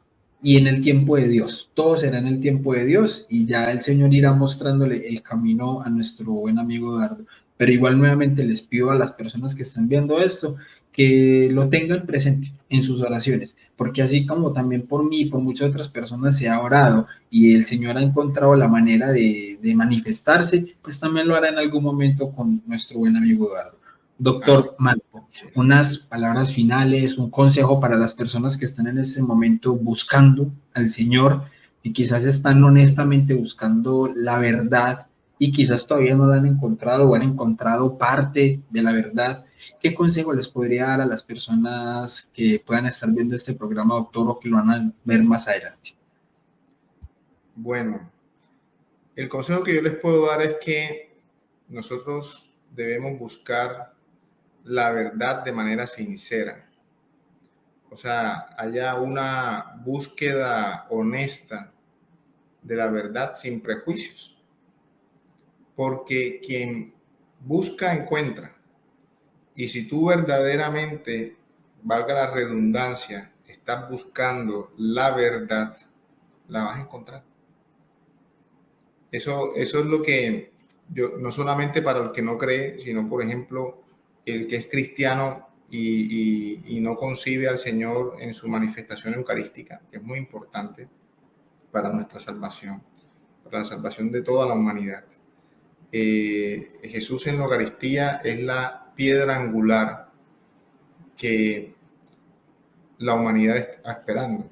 y en el tiempo de Dios, todo será en el tiempo de Dios y ya el Señor irá mostrándole el camino a nuestro buen amigo Eduardo. Pero igual nuevamente les pido a las personas que están viendo esto que lo tengan presente en sus oraciones, porque así como también por mí y por muchas otras personas se ha orado y el Señor ha encontrado la manera de manifestarse, pues también lo hará en algún momento con nuestro buen amigo Eduardo. Amén. Doctor Marco, unas palabras finales, un consejo para las personas que están en ese momento buscando al Señor y quizás están honestamente buscando la verdad y quizás todavía no la han encontrado o han encontrado parte de la verdad. ¿Qué consejo les podría dar a las personas que puedan estar viendo este programa, doctor, o que lo van a ver más adelante? Bueno, el consejo que yo les puedo dar es que nosotros debemos buscar la verdad de manera sincera. O sea, haya una búsqueda honesta de la verdad sin prejuicios. Porque quien busca encuentra. Y si tú verdaderamente valga la redundancia, estás buscando la verdad, la vas a encontrar. Eso es lo que yo, no solamente para el que no cree, sino por ejemplo, el que es cristiano y no concibe al Señor en su manifestación eucarística, que es muy importante para nuestra salvación, para la salvación de toda la humanidad. Jesús en la Eucaristía es la piedra angular que la humanidad está esperando.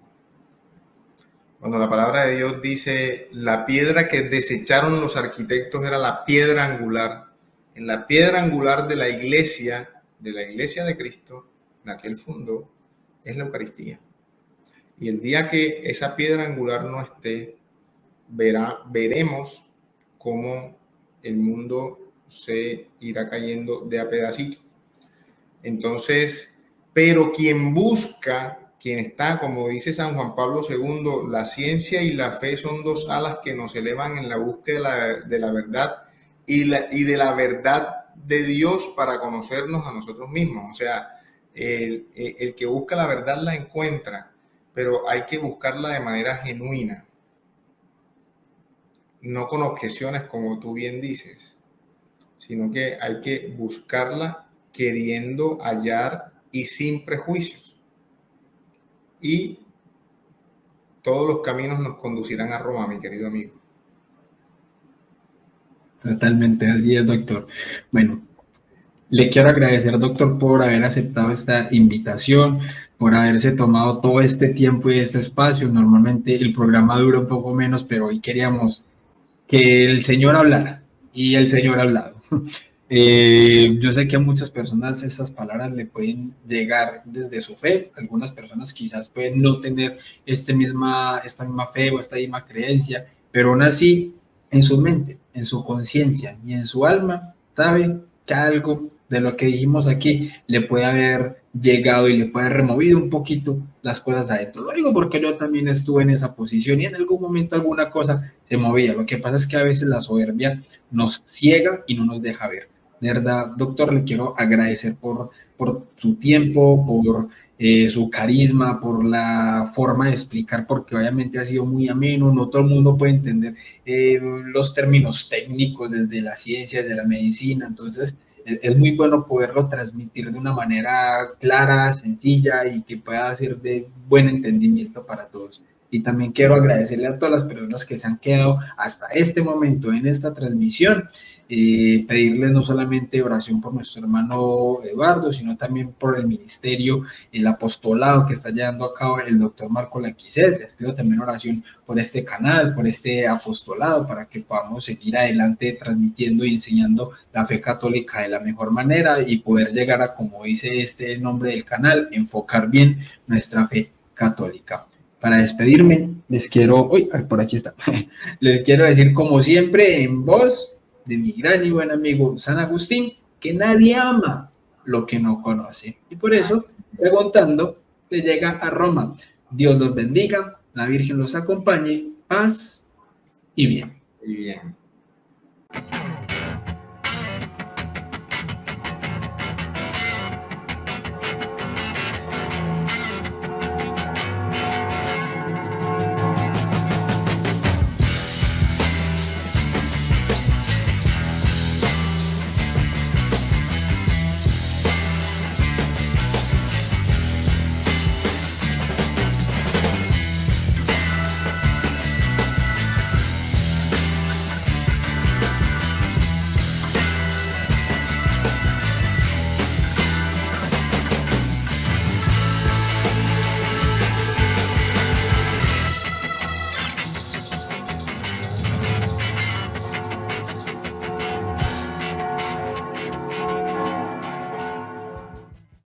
Cuando la palabra de Dios dice, la piedra que desecharon los arquitectos era la piedra angular, en la piedra angular de la iglesia de Cristo, la que Él fundó, es la Eucaristía. Y el día que esa piedra angular no esté, veremos cómo el mundo se irá cayendo de a pedacito. Entonces, pero quien está, como dice San Juan Pablo II, la ciencia y la fe son dos alas que nos elevan en la búsqueda de la verdad y de la verdad de Dios para conocernos a nosotros mismos. O sea, el que busca la verdad la encuentra, pero hay que buscarla de manera genuina, no con objeciones como tú bien dices, sino que hay que buscarla queriendo hallar y sin prejuicios. Y todos los caminos nos conducirán a Roma, mi querido amigo. Totalmente, así es, doctor. Bueno, le quiero agradecer, doctor, por haber aceptado esta invitación, por haberse tomado todo este tiempo y este espacio. Normalmente el programa dura un poco menos, pero hoy queríamos que el Señor hablara y el Señor ha hablado. Yo sé que a muchas personas estas palabras le pueden llegar desde su fe. Algunas personas quizás pueden no tener esta misma fe o esta misma creencia, pero aún así en su mente, en su conciencia y en su alma sabe que algo de lo que dijimos aquí le puede haber llegado y le puede haber removido un poquito las cosas adentro. Lo digo porque yo también estuve en esa posición y en algún momento alguna cosa se movía. Lo que pasa es que a veces la soberbia nos ciega y no nos deja ver. De verdad, doctor, le quiero agradecer por su tiempo, por su carisma, por la forma de explicar, porque obviamente ha sido muy ameno, no todo el mundo puede entender los términos técnicos desde la ciencia, desde la medicina, entonces es muy bueno poderlo transmitir de una manera clara, sencilla y que pueda ser de buen entendimiento para todos. Y también quiero agradecerle a todas las personas que se han quedado hasta este momento en esta transmisión, pedirles no solamente oración por nuestro hermano Eduardo, sino también por el ministerio, el apostolado que está llevando a cabo el doctor Marco Laquicet. Les pido también oración por este canal, por este apostolado, para que podamos seguir adelante transmitiendo y enseñando la fe católica de la mejor manera y poder llegar a, como dice este nombre del canal, enfocar bien nuestra fe católica. Para despedirme, les quiero, por aquí está, les quiero decir como siempre en voz de mi gran y buen amigo San Agustín, que nadie ama lo que no conoce. Y por eso, preguntando, se llega a Roma. Dios los bendiga, la Virgen los acompañe, paz y bien. Y bien.